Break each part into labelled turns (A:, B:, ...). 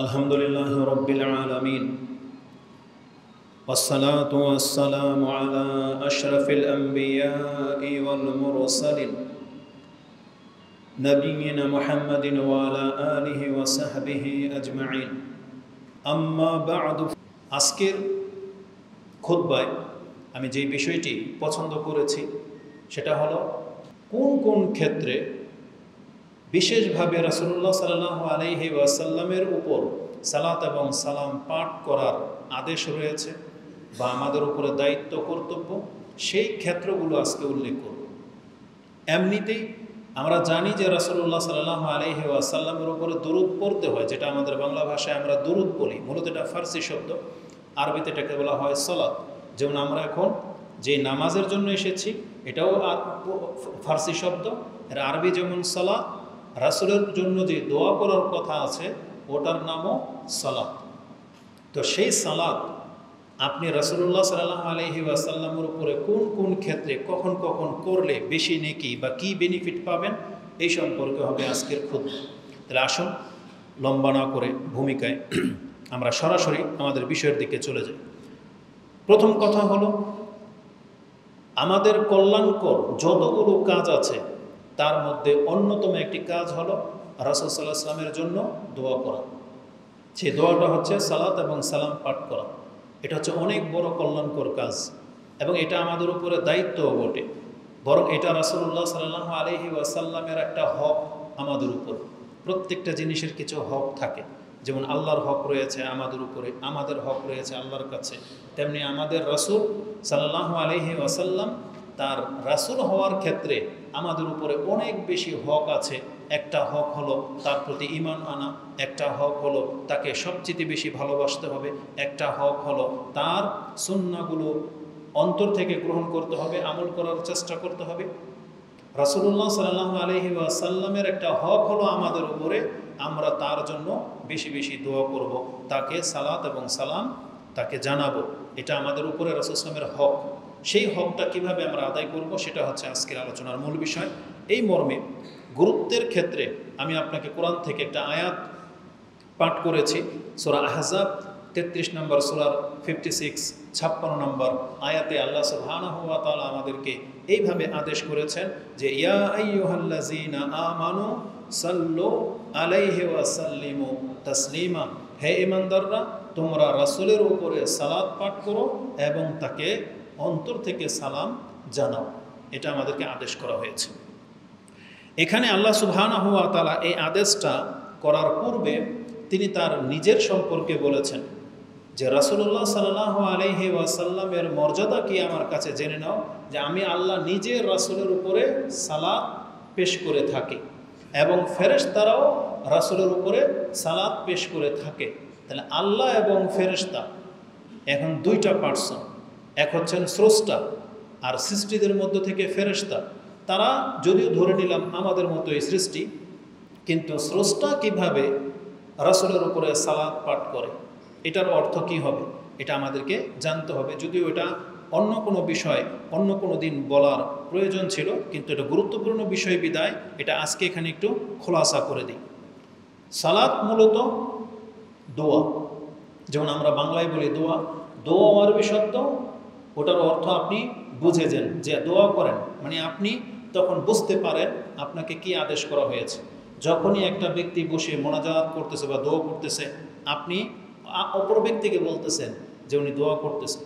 A: আলহামদুলিল্লাহ রব্বিল আলামিন والصلاة والسلام على أشرف الأنبياء والمرسلين نبينا محمد وعلى آله وصحبه أجمعين أما بعد আজকের খুতবায় আমি যে বিষয়টি পছন্দ করেছি সেটা হলো কোন কোন ক্ষেত্রে বিশেষভাবে রাসূলুল্লাহ সাল্লাল্লাহু আলাইহি ওয়াসাল্লামের উপর সালাত এবং সালাম পাঠ করার আদেশ রয়েছে বা আমাদের উপরে দায়িত্ব কর্তব্য, সেই ক্ষেত্রগুলো আজকে উল্লেখ করব। এমনিতেই আমরা জানি যে রাসূলুল্লাহ সাল্লাল্লাহু আলাইহি ওয়াসাল্লামের উপরে দুরূদ পড়তে হয়, যেটা আমাদের বাংলা ভাষায় আমরা দুরূদ বলি। মূলত এটা ফার্সি শব্দ, আরবিতে এটাকে বলা হয় সালাত। যেমন আমরা এখন যে নামাজের জন্য এসেছি এটাও ফার্সি শব্দ, এর আরবি যেমন সালাত। রাসূলের জন্য যে দোয়া করার কথা আছে ওটার নামও সালাত। তো সেই সালাত আপনি রাসূলুল্লাহ সাল্লাল্লাহু আলাইহি ওয়াসাল্লামের উপরে কোন কোন ক্ষেত্রে কখন কখন করলে বেশি নেকি বা কী বেনিফিট পাবেন, এই সম্পর্কে হবে আজকের খুতবা। তাহলে আসুন লম্বা না করে ভূমিকায় আমরা সরাসরি আমাদের বিষয়ের দিকে চলে যাই। প্রথম কথা হলো, আমাদের কল্যাণকর যতগুলো কাজ আছে তার মধ্যে অন্যতম একটি কাজ হলো রাসূল সাল্লাল্লাহু আলাইহি ওয়াসাল্লামের জন্য দোয়া করা। সেই দোয়াটা হচ্ছে সালাত এবং সালাম পাঠ করা। এটা হচ্ছে অনেক বড় কল্যাণকর কাজ এবং এটা আমাদের উপরে দায়িত্বও বটে, বরং এটা রাসূলুল্লাহ সাল্লাল্লাহু আলাইহি ওয়াসাল্লামের একটা হক আমাদের উপর। প্রত্যেকটা জিনিসের কিছু হক থাকে, যেমন আল্লাহর হক রয়েছে আমাদের উপরে, আমাদের হক রয়েছে আল্লাহর কাছে, তেমনি আমাদের রাসূল সাল্লাল্লাহু আলাইহি ওয়াসাল্লাম তার রাসূল হওয়ার ক্ষেত্রে আমাদের উপরে অনেক বেশি হক আছে। একটা হক হলো তার প্রতি ঈমান আনা, একটা হক হলো তাকে সবচেয়ে বেশি ভালোবাসতে হবে, একটা হক হলো তার সুন্নাহগুলো অন্তর থেকে গ্রহণ করতে হবে, আমল করার চেষ্টা করতে হবে। রাসূলুল্লাহ সাল্লাল্লাহু আলাইহি ওয়াসাল্লামের একটা হক হলো আমাদের উপরে আমরা তার জন্য বেশি বেশি দোয়া করব, তাকে সালাত এবং সালাম তাকে জানাবো। এটা আমাদের উপরে রাসূল সাল্লাল্লাহু আলাইহি ওয়াসাল্লামের হক। সেই হকটা কিভাবে আমরা আদায় করব সেটা হচ্ছে আজকের আলোচনার মূল বিষয়। এই মর্মে গুরুত্বের ক্ষেত্রে আমি আপনাকে কোরআন থেকে একটা আয়াত পাঠ করেছি। সূরা আহজাব 33 নম্বর সূরার 56 নম্বর আয়াতে আল্লাহ সুবহানাহু ওয়া তাআলা আমাদেরকে এইভাবে আদেশ করেছেন যে ইয়া আইয়ুহাল্লাযীনা আমানু সাল্লু আলাইহি ওয়া সাল্লিমু তাসলিমা, হে ঈমানদাররা তোমরা রাসূলের উপরে সালাত পাঠ করো এবং তাকে অন্তর থেকে সালাম জানাও। এটা আমাদেরকে আদেশ করা হয়েছে। এখানে আল্লাহ সুবহানাহু ওয়া তাআলা এই আদেশটা করার পূর্বে তিনি তার নিজের সম্পর্কে বলেছেন যে রাসূলুল্লাহ সাল্লাল্লাহু আলাইহি ওয়াসাল্লামের মর্যাদা কি আমার কাছে জেনে নাও, যে আমি আল্লাহ নিজে রাসূলের উপরে সালাত পেশ করে থাকি এবং ফেরেশতারাও রাসূলের উপরে সালাত পেশ করে থাকে। তাহলে আল্লাহ এবং ফেরেশতা এখন দুইটা পার্সন, এক হচ্ছেন স্রষ্টা আর সৃষ্টিদের মধ্য থেকে ফেরেশতা। তারা যদিও ধরে নিলাম আমাদের মতোই সৃষ্টি, কিন্তু স্রষ্টা কিভাবে রাসূলের উপরে সালাত পাঠ করে, এটার অর্থ কি হবে এটা আমাদেরকে জানতে হবে। যদিও এটা অন্য কোনো বিষয় অন্য কোনো দিন বলার প্রয়োজন ছিল, কিন্তু এটা গুরুত্বপূর্ণ বিষয় বিদায় এটা আজকে এখানে একটু খোলাসা করে দিই। সালাত মূলত দোয়া, যেমন আমরা বাংলায় বলি দোয়া। দোয়া আরবি শব্দ, ওটার অর্থ আপনি বুঝে যান যে দোয়া করেন, মানে আপনি তখন বুঝতে পারেন আপনাকে কি আদেশ করা হয়েছে। যখনই একটা ব্যক্তি বসে মোনাজাত করতেছে বা দোয়া করতেছে, আপনি অপর ব্যক্তিকে বলতেছেন যে উনি দোয়া করতেছেন।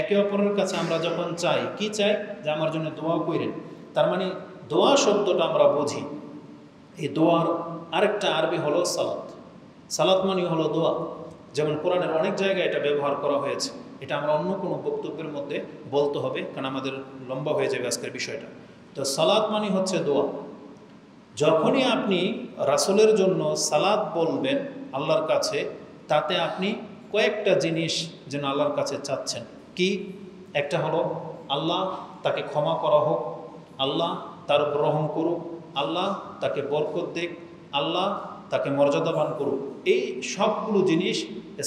A: একে অপরের কাছে আমরা যখন চাই, কি চাই, যে আমার জন্য দোয়া করেন, তার মানে দোয়া শব্দটা আমরা বুঝি। এই দোয়ার আরেকটা আরবি হলো সালাত। সালাত মানে হলো দোয়া। যেমন কোরআনের অনেক জায়গায় এটা ব্যবহার করা হয়েছে। এটা আমরা অন্য কোনো বক্তব্যের মধ্যে বলতে হবে, কারণ আমাদের লম্বা হয়ে যাবে আজকের বিষয়টা। তো সালাত মানে হচ্ছে দোয়া। যখনই আপনি রাসূলের জন্য সালাত বলবেন আল্লাহর কাছে, তাতে আপনি কয়েকটা জিনিস যেন আল্লাহর কাছে চাচ্ছেন। কি? একটা হলো আল্লাহ তাকে ক্ষমা করা হোক, আল্লাহ তার উপর রহম করুক, আল্লাহ তাকে বরকত দিক, আল্লাহ তাকে মর্যাদাবান করুক। এই সবগুলো জিনিস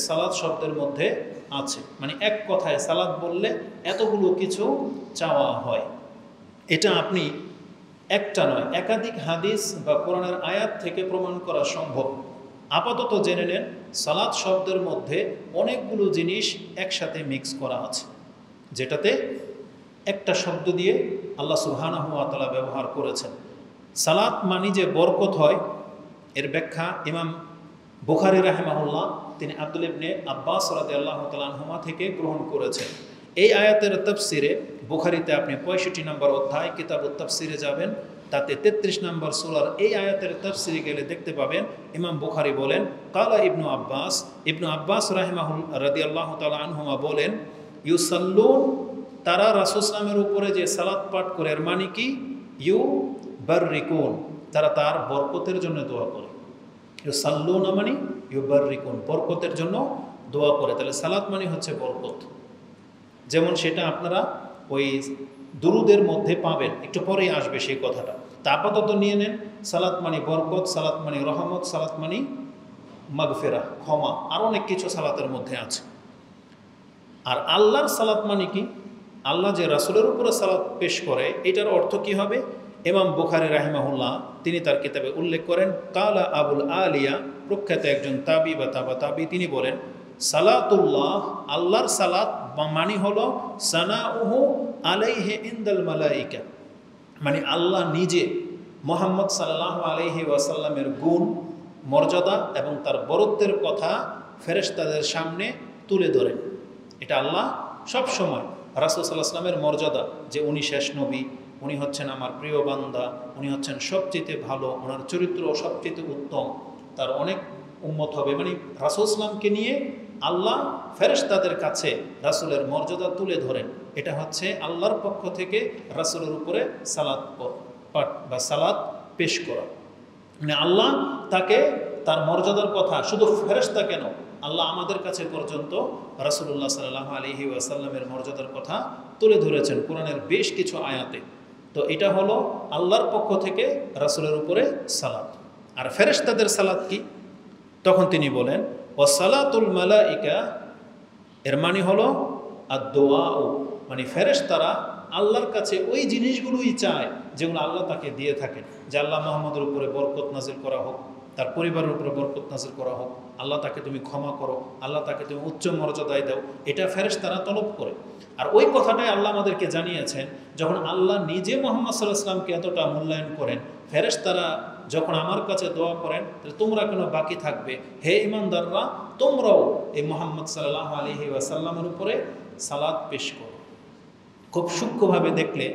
A: সালাত শব্দের মধ্যে আছে। মানে এক কথায় সালাত বললে এতগুলো কিছু চাওয়া হয়। এটা আপনি একটা নয়, একাধিক হাদিস বা কোরআনের আয়াত থেকে প্রমাণ করা সম্ভব। আপাতত জেনে নেন সালাত শব্দের মধ্যে অনেকগুলো জিনিস একসাথে মিক্স করা আছে, যেটাতে একটা শব্দ দিয়ে আল্লাহ সুবহানাহু ওয়া তাআলা ব্যবহার করেছেন। সালাত মানি যে বরকত হয়, এর ব্যাখ্যা ইমাম বুখারী রাহিমাহুল্লাহ তিনি আব্দুল্লাহ ইবনে আব্বাস রাদিয়াল্লাহু তাআলা আনহুমা থেকে গ্রহণ করেছেন। এই আয়াতের তাফসিরে বুখারীতে আপনি 65 নম্বর অধ্যায় কিতাবুত তাফসিরে যাবেন, তাতে 33 নম্বর সূরার এই আয়াতের তাফসিরে গেলে দেখতে পাবেন ইমাম বুখারী বলেন কালা ইবনু আব্বাস রাদিয়াল্লাহু তাআলা আনহুমা বলেন, ইউসাল্লুন, তারা রাসূল সাল্লাল্লাহু উপরে যে সালাত পাঠ করে এর মানে কি, ইউবাররিকুন, তারা তার বরকতের জন্য দোয়া করে। ইউসাল্লুন মানে ইউবাররিকুন, বরকতের জন্য দোয়া করে। তাহলে সালাত মানে হচ্ছে বরকত। যেমন সেটা আপনারা ওই দুরুদের মধ্যে পাবেন, একটু পরেই আসবে সেই কথাটা। তা আপাতত নিয়ে নেন সালাত মানে বরকত, সালাত মানে রহমত, সালাত মানে মাগফিরাহ, ক্ষমা, আর অনেক কিছু সালাতের মধ্যে আছে। আর আল্লাহর সালাত মানে কি, আল্লাহ যে রাসূলের উপরে সালাত পেশ করে, এটার অর্থ কি হবে? ইমাম বুখারী রাহিমাহুল্লাহ তিনি তার কিতাবে উল্লেখ করেন, কালা আবুল আলিয়া, প্রখ্যাত একজন তাবি বা তাবি, তিনি বলেন সালাতুল্লাহ, আল্লাহর সালাত মানে হলো সানাউহু আলাইহি ইনদাল মালাইকা, মানে আল্লাহ নিজে মুহাম্মদ সাল্লাল্লাহু আলাইহি ওয়াসাল্লামের গুণ, মর্যাদা এবং তার বরত্বের কথা ফেরেশতাদের সামনে তুলে ধরেন। এটা আল্লাহ সব সময় রাসূল সাল্লাল্লাহু আলাইহি ওয়াসাল্লামের মর্যাদা, যে উনি শেষ নবী, উনি হচ্ছেন আমার প্রিয় বান্দা, উনি হচ্ছেন সবচেয়ে ভালো, ওনার চরিত্র সবচেয়ে উত্তম, তার অনেক উম্মত হবে, মানে রাসূল সাল্লামকে নিয়ে আল্লাহ ফেরেশতাদের কাছে রাসূলের মর্যাদা তুলে ধরেন। এটা হচ্ছে আল্লাহর পক্ষ থেকে রাসূলের উপরে সালাত পাঠ বা সালাত পেশ করা। মানে আল্লাহ তাকে তার মর্যাদার কথা শুধু ফেরেশতা কেন, আল্লাহ আমাদের কাছে পর্যন্ত রাসূলুল্লাহ সাল্লাল্লাহু আলাইহি ওয়াসাল্লামের মর্যাদার কথা তুলে ধরেছেন কোরআনের বেশ কিছু আয়াতে। তো এটা হলো আল্লাহর পক্ষ থেকে রাসূলের উপরে সালাত। আর ফেরেশতাদের সালাত কি? তখন তিনি বলেন ওয়াসালাতুল মালাইকা, এর মানে হলো আদ-দুআউ, মানে ফেরেশতারা আল্লাহর কাছে ওই জিনিসগুলোই চায় যেগুলো আল্লাহ তাকে দিয়ে থাকেন, যে আল্লাহ মুহাম্মদের উপরে বরকত নাজিল করা হোক, তার পরিবারের উপরে বরকত নাজিল করা হোক, আল্লাহ তাকে তুমি ক্ষমা করো, আল্লাহ তাকে তুমি উচ্চ মর্যাদায় দাও, এটা ফেরেশতারা তলব করে। আর ওই কথাটাই আল্লাহ আমাদেরকে জানিয়েছেন, যখন আল্লাহ নিজে মুহাম্মদ সাল্লাল্লাহু আলাইহি ওয়াসাল্লামকে এতটা মূল্যায়ন করেন, ফেরেশতারা যখন আমার কাছে দোয়া করেন, তাহলে তোমরা কেন বাকি থাকবে? হে ঈমানদাররা, তোমরাও এই মুহাম্মদ সাল্লাল্লাহু আলাইহি ওয়াসাল্লামের উপরে সালাত পেশ করো। খুব সূক্ষ্মভাবে দেখলে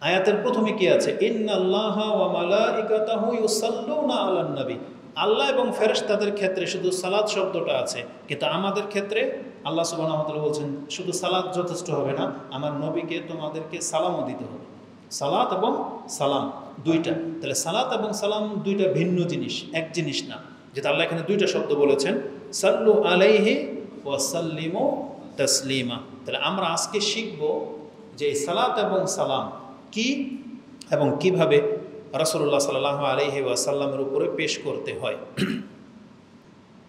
A: আয়াতের প্রথমে কি আছে? ইন্নাল্লাহা ওয়া মালাইকাতাহু ইউসাল্লুনা আলান নবী, আল্লাহ এবং ফেরেশতাদের ক্ষেত্রে শুধু সালাত শব্দটা আছে, কিন্তু আমাদের ক্ষেত্রে আল্লাহ সুবহানাহু ওয়া তাআলা বলছেন শুধু সালাত যথেষ্ট হবে না, আমার নবীকে তোমাদেরকে সালামও দিতে হবে। সালাত এবং সালাম দুইটা। তাহলে সালাত এবং সালাম দুইটা ভিন্ন জিনিস, এক জিনিস না। যেটা আল্লাহ এখানে দুইটা শব্দ বলেছেন, সাল্লু আলাইহি ওয়া সাল্লিমু তাসলিমা। তাহলে আমরা আজকে শিখব যে এই সালাত এবং সালাম কি এবং কিভাবে রাসূলুল্লাহ সাল্লাল্লাহু আলাইহি ওয়াসাল্লামের উপরে পেশ করতে হয়।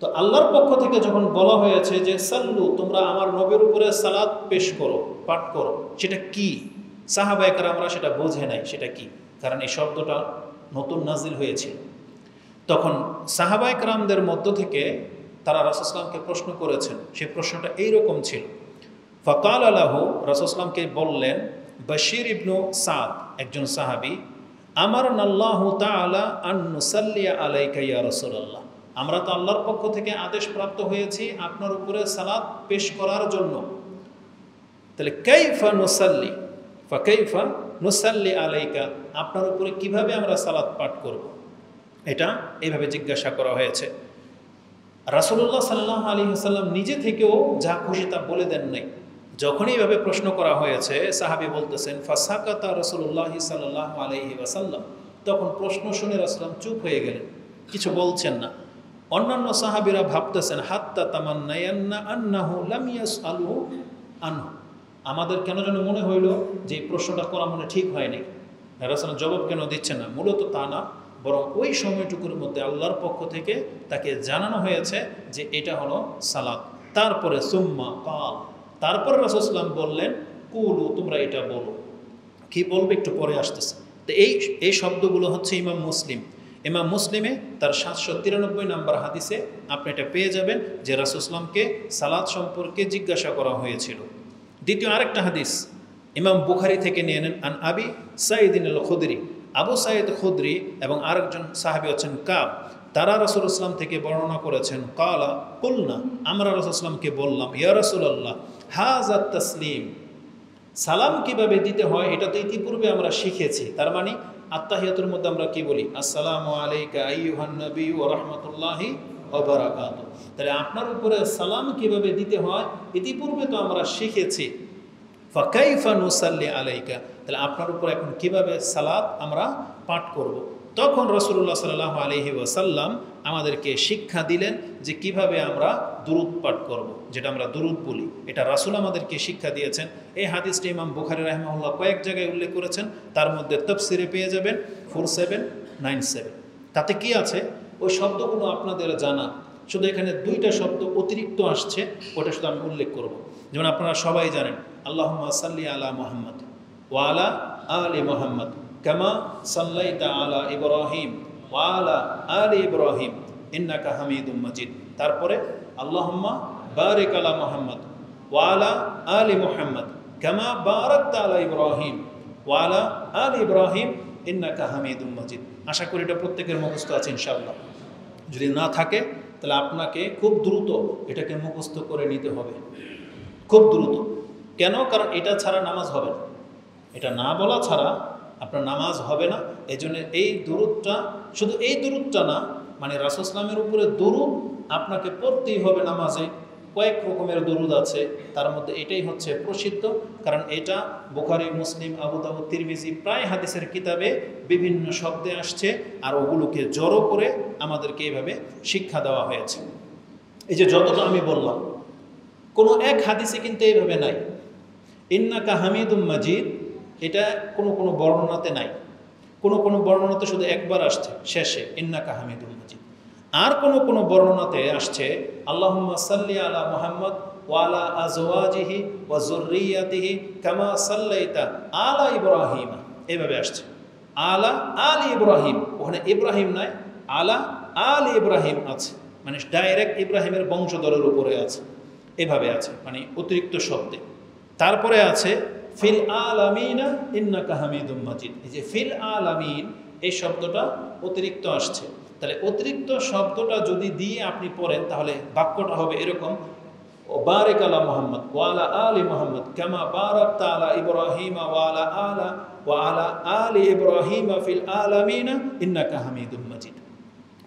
A: তো আল্লাহর পক্ষ থেকে যখন বলা হয়েছে যে সাল্লু, তোমরা আমার নবীর উপরে সালাত পেশ করো, পাঠ করো, সেটা কি? সাহাবায়ে কেরামরা সেটা বোঝে নাই সেটা কি, কারণ এই শব্দটা নতুন নাজিল হয়েছিল। তখন সাহাবায়ে কেরামদের মধ্য থেকে তারা রাসূল সাল্লাল্লাহু আলাইহি ওয়াসাল্লামকে প্রশ্ন করেছেন। সেই প্রশ্নটা এইরকম ছিল, ফাকাল লাহু, রাসূল সাল্লাল্লাহু আলাইহি ওয়াসাল্লামকে বললেন, বাশির ইবনু সাদ একজন সাহাবী, আমারনাল্লাহু তাআলা আন নুসাল্লি আলাইকা ইয়া রাসূলুল্লাহ, আমরা তো আল্লাহর পক্ষ থেকে আদেশ প্রাপ্ত হয়েছি আপনার উপরে সালাত পেশ করার জন্য। তাহলে কাইফা নুসাল্লি, ফাকাইফা নুসাল্লি আলাইকা, আপনার উপরে কিভাবে আমরা সালাত পাঠ করব? এটা এইভাবে জিজ্ঞাসা করা হয়েছে। রাসূলুল্লাহ সাল্লাল্লাহু আলাইহি ওয়াসাল্লাম নিজে থেকেও যা খুশি তা বলে দেন নাই। যখনই এইভাবে প্রশ্ন করা হয়েছে, সাহাবী বলতেছেন ফাসাকাতা রাসূলুল্লাহ সাল্লাল্লাহু আলাইহি ওয়াসাল্লাম, তখন প্রশ্ন শুনে রাসূলুল্লাহ চুপ হয়ে গেলেন, কিছু বলছেন না। অন্যান্য সাহাবীরা ভাবতেছেন হাত্তা তামান্নায়ান্না আন্নাহু লাম ইয়াসআলু আনহু, আমাদের কেন যেন মনে হইল যে এই প্রশ্নটা করা মনে ঠিক হয়নি, রাসূলুল্লাহ জবাব কেন দিচ্ছেন না। মূলত তা না, বরং ওই সময়টুকুর মধ্যে আল্লাহর পক্ষ থেকে তাকে জানানো হয়েছে যে এটা হলো সালাত। তারপরে সুম্মা কাল, তারপরে রাসূল সাল্লাল্লাহু আলাইহি ওয়াসাল্লাম বললেন কুলু, তোমরা এটা বলো। কি বলবে একটু পরে আসতেছে। তো এই শব্দগুলো হচ্ছে ইমাম মুসলিম ইমাম মুসলিমে তার 793 নম্বর হাদিসে আপনি এটা পেয়ে যাবেন যে রাসূল সাল্লামকে সালাত সম্পর্কে জিজ্ঞাসা করা হয়েছিল। দ্বিতীয় আরেকটা হাদিস ইমাম বুখারী থেকে নিয়ে নেন, আন আবি সাঈদ আল খুদরি, আবু সাঈদ খুদরি এবং আরেকজন সাহাবী হচ্ছেন কাব, তারা রাসূল সাল্লাম থেকে বর্ণনা করেছেন, কালা কুলনা, আমরা রাসূল সাল্লামকে বললাম, ইয়া রাসূলুল্লাহ হাযা তাসলিম, সালাম কিভাবে দিতে হয় এটা তো ইতিপূর্বে আমরা শিখেছি। তার মানে আত্তাহিয়াতুর মধ্যে আমরা কি বলি, আসসালামু আলাইকা আইয়ুহান নবী ওয়া রাহমাতুল্লাহি ওয়া বারাকাতুহু। তাহলে আপনার উপরে সালাম কিভাবে দিতে হয় ইতিপূর্বে তো আমরা শিখেছি। ফাকাইফা নুসাল্লি আলাইকা, তাহলে আপনার উপর এখন কিভাবে সালাত আমরা পাঠ করব। তখন রাসূলুল্লাহ সাল্লাল্লাহু আলাইহি ওয়াসাল্লাম আমাদেরকে শিক্ষা দিলেন যে কিভাবে আমরা দুরূদ পাঠ করব, যেটা আমরা দুরূদ বলি, এটা রাসূল আমাদেরকে শিক্ষা দিয়েছেন। এই হাদিসটি ইমাম বুখারী রাহিমাহুল্লাহ কয়েক জায়গায় উল্লেখ করেছেন, তার মধ্যে তাফসিরে পেয়ে যাবেন 4797। তাতে কি আছে ওই শব্দগুলো আপনাদের জানা, শুধু এখানে দুইটা শব্দ অতিরিক্ত আসছে, ওটা শুধু আমি উল্লেখ করব। যেমন আপনারা সবাই জানেন আল্লাহুম্মা সাল্লি আলা মুহাম্মদ ওয়া আলা আলি মুহাম্মদ কামা সাল্লাইতা আলা ইব্রাহিম ওয়া আলা আলি ইব্রাহিম ইন্নাকা হামিদুম মাজিদ। তারপরে আল্লাহুম্মা বারিক আলা মুহাম্মদ ওয়া আলা আলি মুহাম্মদ কামা বারাকতা আলা ইব্রাহিম ওয়া আলা আলি ইব্রাহিম ইন্নাকা হামিদুম মাজিদ। আশা করি এটা প্রত্যেকের মুখস্থ আছে ইনশাআল্লাহ। যদি না থাকে তাহলে আপনাকে খুব দ্রুত এটাকে মুখস্থ করে নিতে হবে, খুব দ্রুত। কেন? কারণ এটা ছাড়া নামাজ হবে না, এটা না বলা ছাড়া আপনার নামাজ হবে না। এই জন্য এই দুরূদটা, শুধু এই দুরূদটা না, মানে রাসূল সাল্লামের উপরে দুরূদ আপনাকে পড়তেই হবে নামাজে। কয়েক রকমের দুরূদ আছে, তার মধ্যে এটাই হচ্ছে প্রসিদ্ধ, কারণ এটা বুখারী, মুসলিম, আবু দাউদ, তিরমিজি প্রায় হাদিসের কিতাবে বিভিন্ন শব্দে আসছে, আর ওগুলোকে জড়ো করে আমাদেরকে এইভাবে শিক্ষা দেওয়া হয়েছে। এই যে যতটা আমি বললাম, কোনো এক হাদিসে কিন্তু এইভাবে নাই। ইন্নাকা হামিদুম মাজিদ এটা কোনো বর্ণনাতে নাই, কোনো বর্ণনাতে শুধু একবার আসছে শেষে ইন্নাকা হামিদুম মাজিদ। আর কোনো বর্ণনাতে আসছে আল্লাহুম্মা সাল্লি আলা মুহাম্মদ ওয়া আলা আজওয়াজিহি ওয়া যুররিয়াতিহি কামা সাল্লাইতা আলা ইব্রাহিম, এইভাবে আসছে আলা আলি ইব্রাহিম। ওখানে ইব্রাহিম নাই, আলা আলি ইব্রাহিম আছে, মানে ডাইরেক্ট ইব্রাহিমের বংশধরের উপরে আছে, এভাবে আছে, মানে অতিরিক্ত শব্দে। তারপরে আছে ফিল আলামিনা ইন্নাকা হামিদুম মাজিদ। এই যে ফিল আলামিন এই শব্দটা অতিরিক্ত আসছে, তাহলে অতিরিক্ত শব্দটা যদি দিয়ে আপনি পড়েন তাহলে বাক্যটা হবে এরকম, ও বারিক আলা মুহাম্মদ ওয়া আলা আলি মুহাম্মদ কামা বারাকতা আলা ইব্রাহিম ওয়া আলা আলি ইব্রাহিম ফিল আলামিনা ইন্নাকা হামিদুম মাজিদ।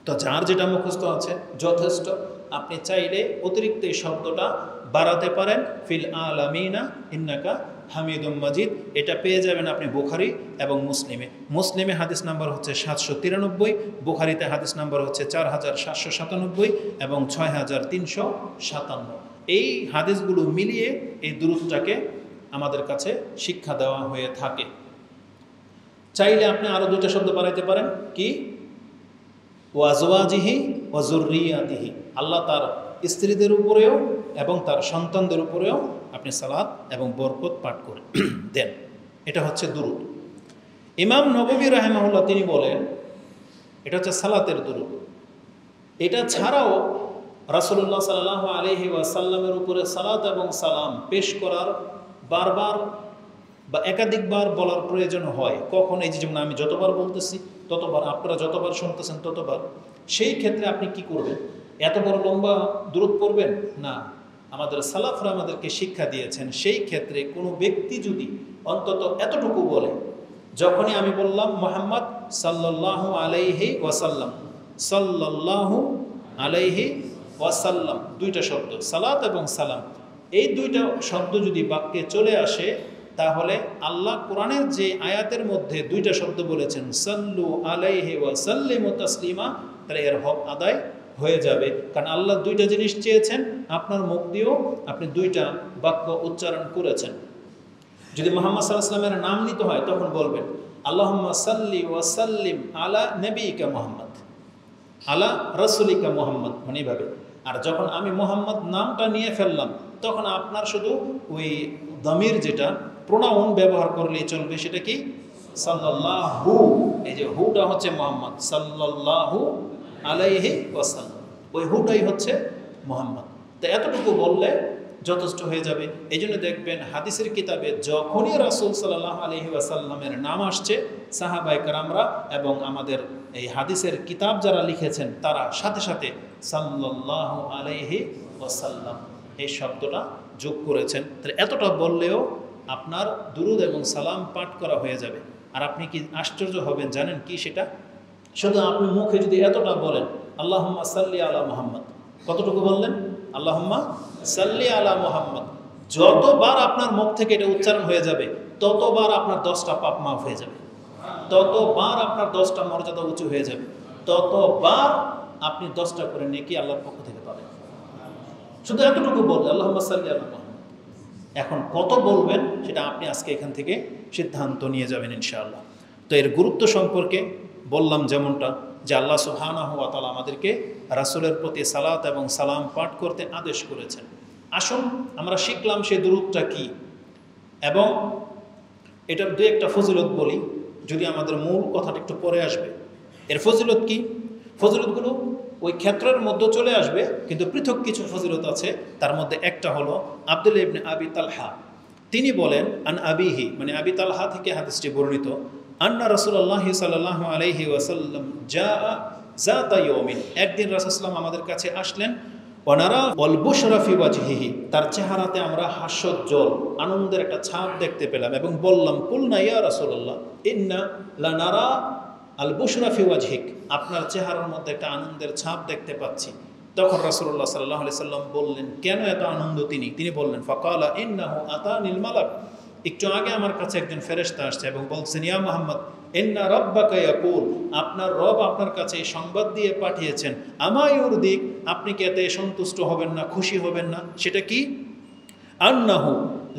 A: তো যার যেটা মুখস্থ আছে যথেষ্ট। আপনি চাইলে অতিরিক্ত এই শব্দটা বাড়াতে পারেন, ফিল আলামিনা ইন্নাকা হামিদুম মাজিদ। এটা পেয়ে যাবেন আপনি বুখারী এবং মুসলিমে। মুসলিমে হাদিস নাম্বার হচ্ছে 793, বুখারীতে হাদিস নাম্বার হচ্ছে 4797 এবং 6357। এই হাদিসগুলো মিলিয়ে এই দুরূদটাকে আমাদের কাছে শিক্ষা দেওয়া হয়ে থাকে। চাইলে আপনি আরও দুইটা শব্দ বাড়াইতে পারেন, কি? ওয়াজওয়াজিহি ওয়া যুররিয়াতিহি, আল্লাহ তার স্ত্রীদের উপরেও এবং তার সন্তানদের উপরেও আপনি সালাত এবং বরকত পাঠ করে দেন। এটা হচ্ছে দুরূদ। ইমাম নববী রাহিমাহুল্লাহ তিনি বলেন এটা হচ্ছে সালাতের দুরূদ। এটা ছাড়াও রাসূলুল্লাহ সাল্লাল্লাহু আলাইহি ওয়াসাল্লামের উপরে সালাত এবং সালাম পেশ করার বারবার বা একাধিকবার বলার প্রয়োজন হয়। কখন? এই যে যেমন আমি যতবার বলতেছি ততবার, আপনারা যতবার শুনতেছেন ততবার। সেই ক্ষেত্রে আপনি কি করবেন? এত বড় লম্বা দুরূদ পড়বেন না। আমাদের সালাফরা আমাদেরকে শিক্ষা দিয়েছেন সেই ক্ষেত্রে কোনো ব্যক্তি যদি অন্তত এতটুকু বলে, যখনই আমি বললাম মুহাম্মদ সাল্লাল্লাহু আলাইহি ওয়াসাল্লাম, সাল্লাল্লাহু আলাইহি ওয়াসাল্লাম, দুইটা শব্দ সালাত এবং সালাম, এই দুইটা শব্দ যদি বাক্যে চলে আসে তাহলে আল্লাহ কোরআনের যে আয়াতের মধ্যে দুইটা শব্দ বলেছেন সাল্লু আলাইহি ওয়া সাল্লিমু তাসলিমা, তাহলে এর হক আদায় হয়ে যাবে। কারণ আল্লাহ দুইটা জিনিস চেয়েছেন, আপনার মুখ দিয়েও আপনি দুইটা বাক্য উচ্চারণ করেছেন। যদি মুহাম্মদ সাল্লাল্লাহু আলাইহি ওয়াসাল্লামের নাম নিতে হয় তখন বলবেন আল্লাহুম্মা সাল্লি ওয়া সাল্লিম আলা নবিয়িকা মুহাম্মদ, আলা রাসূলিকা মুহাম্মদ, মানে এইভাবে। আর যখন আমি মুহাম্মদ নামটা নিয়ে ফেললাম তখন আপনার শুধু ওই দমির যেটা প্রোনাউন ব্যবহার করলেই চলবে, সেটা কি? সাল্লাল্লাহু, এই যে হুটা হচ্ছে মোহাম্মদ, সাল্লাল্লাহু আলাইহি ওয়াসাল্লাম, ওই হুটাই হচ্ছে মোহাম্মদ। তো এতটুকু বললে যথেষ্ট হয়ে যাবে। এই জন্য দেখবেন হাদিসের কিতাবে যখনই রাসূল সাল্লাল্লাহু আলাইহি ওয়াসাল্লামের নাম আসছে, সাহাবায়ে কেরামরা এবং আমাদের এই হাদিসের কিতাব যারা লিখেছেন তারা সাথে সাথে সাল্লাল্লাহু আলাইহি ওয়াসাল্লাম এই শব্দটা যোগ করেছেন। তাহলে এতটা বললেও আপনার দুরুদ এবং সালাম পাঠ করা হয়ে যাবে। আর আপনি কি আশ্চর্য হবেন জানেন কি সেটা? শুধু আপনি মুখে যদি এতটা বলেন আল্লাহুম্মা সাল্লি আলা মুহাম্মদ, কতটুকু বললেন? আল্লাহুম্মা সাল্লি আলা মুহাম্মদ, যতবার আপনার মুখ থেকে এটা উচ্চারণ হয়ে যাবে ততবার আপনার 10টা পাপ মাফ হয়ে যাবে, ততবার আপনার 10টা মর্যাদা উঁচু হয়ে যাবে, ততবার আপনি 10টা করে নেকি আল্লাহর পক্ষ থেকে পাবেন। শুধু এতটুকু বললে আল্লাহুম্মা সাল্লি আলা মুহাম্মদ। এখন কত বলবেন সেটা আপনি আজকে এখান থেকে সিদ্ধান্ত নিয়ে যাবেন ইনশাআল্লাহ। তো এর গুরুত্ব সম্পর্কে বললাম যেমনটা, যে আল্লাহ সুবহানাহু ওয়া তাআলা আমাদেরকে রাসূলের প্রতি সালাত এবং সালাম পাঠ করতে আদেশ করেছেন। আসুন আমরা শিখলাম সেই দুরূদটা কি, এবং এটার দুই একটা ফজিলত বলি, যদি আমাদের মূল কথাটা একটু পরে আসবে। এর ফজিলত কি? ফজিলতগুলো ওই ক্ষেত্রের মধ্যে চলে আসবে, কিন্তু পৃথক কিছু ফজিলত আছে। তার মধ্যে একটা হলো আব্দুল্লাহ ইবনে আবি তালহা, তিনি বলেন আন আবিহি, মানে আবি তালহা থেকে হাদিসটি বর্ণিত, আন্না রাসূলুল্লাহ সাল্লাল্লাহু আলাইহি ওয়াসাল্লাম যাতা ইয়াউমিন, একদিন রাসূল সাল্লাল্লাহু আলাইহি ওয়াসাল্লাম আমাদের কাছে আসলেন, ওয়ানারা ওয়াল বুশরা ফি ওয়াজহিহি, তার চেহারাতে আমরা হাস্যোজ্জ্বল আনন্দের একটা ছাপ দেখতে পেলাম, এবং বললাম কুলনা ইয়া রাসূলুল্লাহ ইন্না লানারা আল বুশরা ফি ওয়াজহিক, আপনার চেহারার মধ্যে একটা আনন্দের ছাপ দেখতে পাচ্ছি। তখন রাসূলুল্লাহ সাল্লাল্লাহু আলাইহি সাল্লাম বললেন, কেন এত আনন্দ? তিনি বললেন ফাকালা ইন্নাহু আতানিল মালাক, একটু আগে আমার কাছে একজন ফেরেশতা আসছে এবং বলছেন ইয়া মুহাম্মদ ইন্না রাব্বাকা ইয়াকুল, আপনার রব আপনার কাছে এই সংবাদ দিয়ে পাঠিয়েছেন, আমা ইউরদিক, আপনি কি এতে সন্তুষ্ট হবেন না, খুশি হবেন না? সেটা কি? আন্নাহু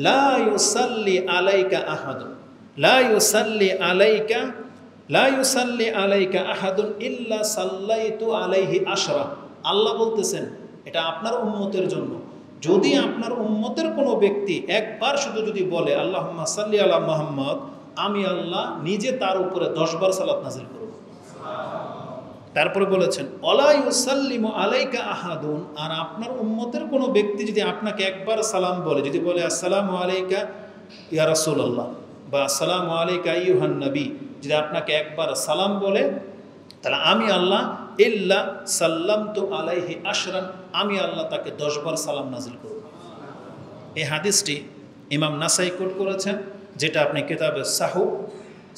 A: লা ইউসাল্লি আলাইকা আহাদুন, লা ইউসাল্লি আলাইকা, লা ইউসাল্লি আলাইকা আহাদুন ইল্লা সাল্লাইতু আলাইহি আশরা। আল্লাহ বলতেছেন এটা আপনার উম্মতের জন্য, যদি আপনার উম্মতের কোনো ব্যক্তি একবার শুধু যদি বলে আল্লাহুম্মা সাল্লি আলা মুহাম্মদ, আমি আল্লাহ নিজে তার উপরে 10 বার সালাত নাযিল করব। তারপরে বলেছেন ওয়ালা ইউসাল্লিমু আলাইকা আহাদুন, আর আপনার উম্মতের কোনো ব্যক্তি যদি আপনাকে একবার সালাম বলে, যদি বলে আসসালামু আলাইকা ইয়া রাসূলুল্লাহ বা আসসালামু আলাইকা আইয়ুহান নবী, যদি আপনাকে একবার সালাম বলে, তাহলে আমি আল্লাহ ইল্লা সাল্লামতু আলাইহি আশরান, আমি আল্লাহ তাকে 10 বার সালাম নাযিল করব। এই হাদিসটি ইমাম নাসাই কোট করেছেন, যেটা আপনি কিতাবে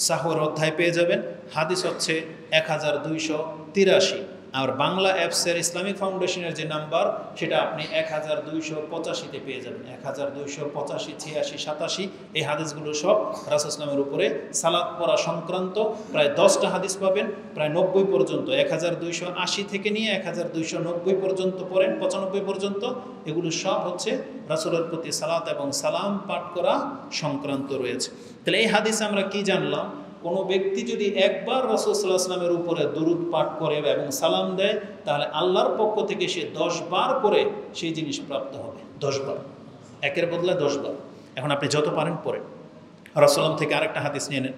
A: সাহুর অধ্যায় পেয়ে যাবেন। হাদিস হচ্ছে 1283, আর বাংলা অ্যাপসের ইসলামিক ফাউন্ডেশনের যে নাম্বার সেটা আপনি 1285-তে পেয়ে যাবেন। 1285, 86, 87 এই হাদিসগুলো সব রাসূল ইসলামের উপরে সালাত পড়া সংক্রান্ত প্রায় 10টা হাদিস পাবেন, প্রায় 90 পর্যন্ত, 1280 থেকে নিয়ে 1290 পর্যন্ত পড়েন, 95 পর্যন্ত, এগুলো সব হচ্ছে রাসূলের প্রতি সালাত এবং সালাম পাঠ করা সংক্রান্ত রয়েছে। তাহলে এই হাদিসে আমরা কি জানলাম? কোনো ব্যক্তি যদি একবার রাসূল সাল্লাল্লাহু আলাইহি ওয়াসাল্লামের উপরে দরুদ পাঠ করে এবং সালাম দেয়, তাহলে আল্লাহর পক্ষ থেকে সে 10 বার করে সেই জিনিস প্রাপ্ত হবে। 10 বার, একের বদলে 10 বার। এখন আপনি যত পারেন পড়েন। রাসূলুল্লাহ থেকে আরেকটা হাদিস নিয়ে নেন।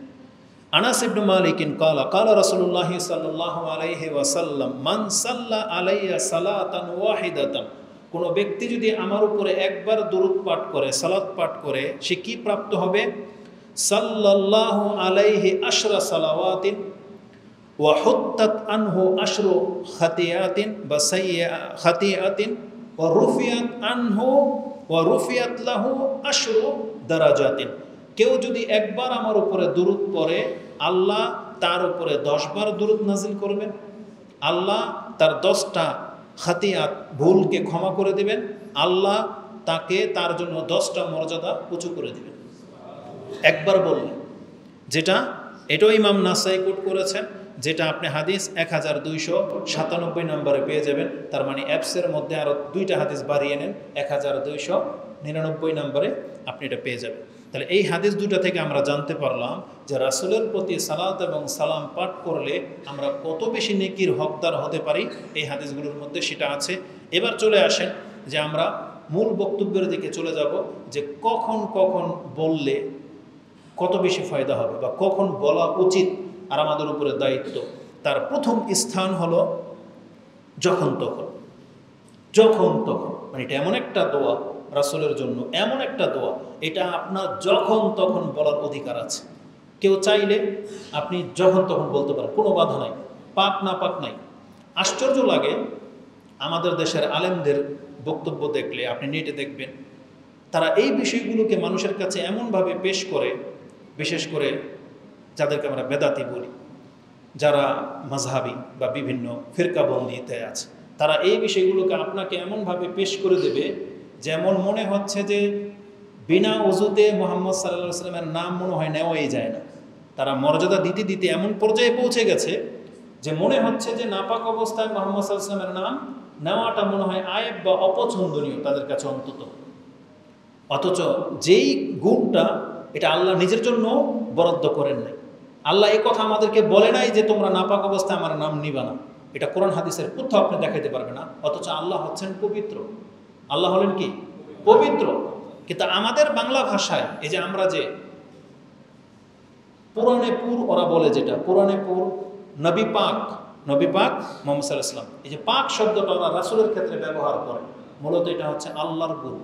A: আনাস ইবনে মালিকিন কালা রাসূলুল্লাহ সাল্লাল্লাহু আলাইহি ওয়াসাল্লাম মান সাল্লা আলাইয়া সালাতান ওয়াহিদাতান, কোনো ব্যক্তি যদি আমার উপরে একবার দরুদ পাঠ করে, সালাত পাঠ করে, সে কি প্রাপ্ত হবে? সাল্লাল্লাহু আলাইহি আশরা সালাওয়াতিন ওয়া হুত্তাত আনহু আশরু খাতিয়াতিন বা খাতিয়াতিন ওয়া রুফিয়াত আনহু ওয়া রুফিয়াত লাহু আশরু দারাজাতিন। কেউ যদি একবার আমার উপরে দরুদ পড়ে, আল্লাহ তার উপরে 10 বার দরুদ নাজিল করবেন, আল্লাহ তার 10টা খাতিয়াত ভুলকে ক্ষমা করে দিবেন, আল্লাহ তাকে তার জন্য 10টা মর্যাদা উঁচু করে দিবেন একবার বললেন। যেটা এটাও ইমাম নাসাই কোট করেছেন, যেটা আপনি হাদিস 1297 নম্বরে পেয়ে যাবেন। তার মানে অ্যাপসের মধ্যে আরও 2টা হাদিস বাড়িয়ে নেন, 1299 নম্বরে আপনি এটা পেয়ে যাবেন। তাহলে এই হাদিস 2টা থেকে আমরা জানতে পারলাম যে রাসূলের প্রতি সালাত এবং সালাম পাঠ করলে আমরা কত বেশি নেকির হকদার হতে পারি। এই হাদিসগুলোর মধ্যে সেটা আছে। এবার চলে আসেন যে আমরা মূল বক্তব্যের দিকে চলে যাব, যে কখন কখন বললে কত বেশি ফায়দা হবে বা কখন বলা উচিত আর আমাদের উপরে দায়িত্ব, তার প্রথম স্থান হলো যখন তখন। যখন তখন মানে এটা এমন একটা দোয়া রাসূলের জন্য, এমন একটা দোয়া, এটা আপনার যখন তখন বলার অধিকার আছে। কেউ চাইলে আপনি যখন তখন বলতে পারেন, কোনো বাধা নাই, পাক না পাক নাই। আশ্চর্য লাগে আমাদের দেশের আলেমদের বক্তব্য দেখলে, আপনি নেটে দেখবেন, তারা এই বিষয়গুলোকে মানুষের কাছে এমনভাবে পেশ করে, বিশেষ করে যাদেরকে আমরা বেদাতি বলি, যারা মাযহাবী বা বিভিন্ন ফিরকাবন্দিতে আছে, তারা এই বিষয়গুলোকে আপনাকে এমনভাবে পেশ করে দেবে যেমন মনে হচ্ছে যে বিনা ওযুতে মুহাম্মদ সাল্লাল্লাহু আলাইহি ওয়াসাল্লামের নাম মনে হয় নেওয়াই যায় না। তারা মর্যাদা দিতে দিতে এমন পর্যায়ে পৌঁছে গেছে যে মনে হচ্ছে যে নাপাক অবস্থায় মুহাম্মদ সাল্লাল্লাহু আলাইহি ওয়াসাল্লামের নাম নেওয়াটা মনে হয় আয়েব বা অপছন্দনীয় তাদের কাছে অন্তত। অথচ যেই গুণটা এটা আল্লাহ নিজের জন্য বরাদ্দ করেন নাই। আল্লাহ এই কথা আমাদেরকে বলে নাই যে তোমরা নাপাক অবস্থায় আমার নাম নিবা না, এটা কোরআন হাদিসের কোথাও আপনি দেখাইতে পারবে না। অথচ আল্লাহ হচ্ছেন পবিত্র, আল্লাহ হলেন কি পবিত্র। কিন্তু আমাদের বাংলা ভাষায় এই যে আমরা যে পুরাণে পুর ওরা বলে, যেটা পুরাণে পুর নবী পাক মুহাম্মদ সাল্লাল্লাহু আলাইহি ওয়াসাল্লাম, এই যে পাক শব্দটা ওরা রাসূলের ক্ষেত্রে ব্যবহার করে, মূলত এটা হচ্ছে আল্লাহর গুণ।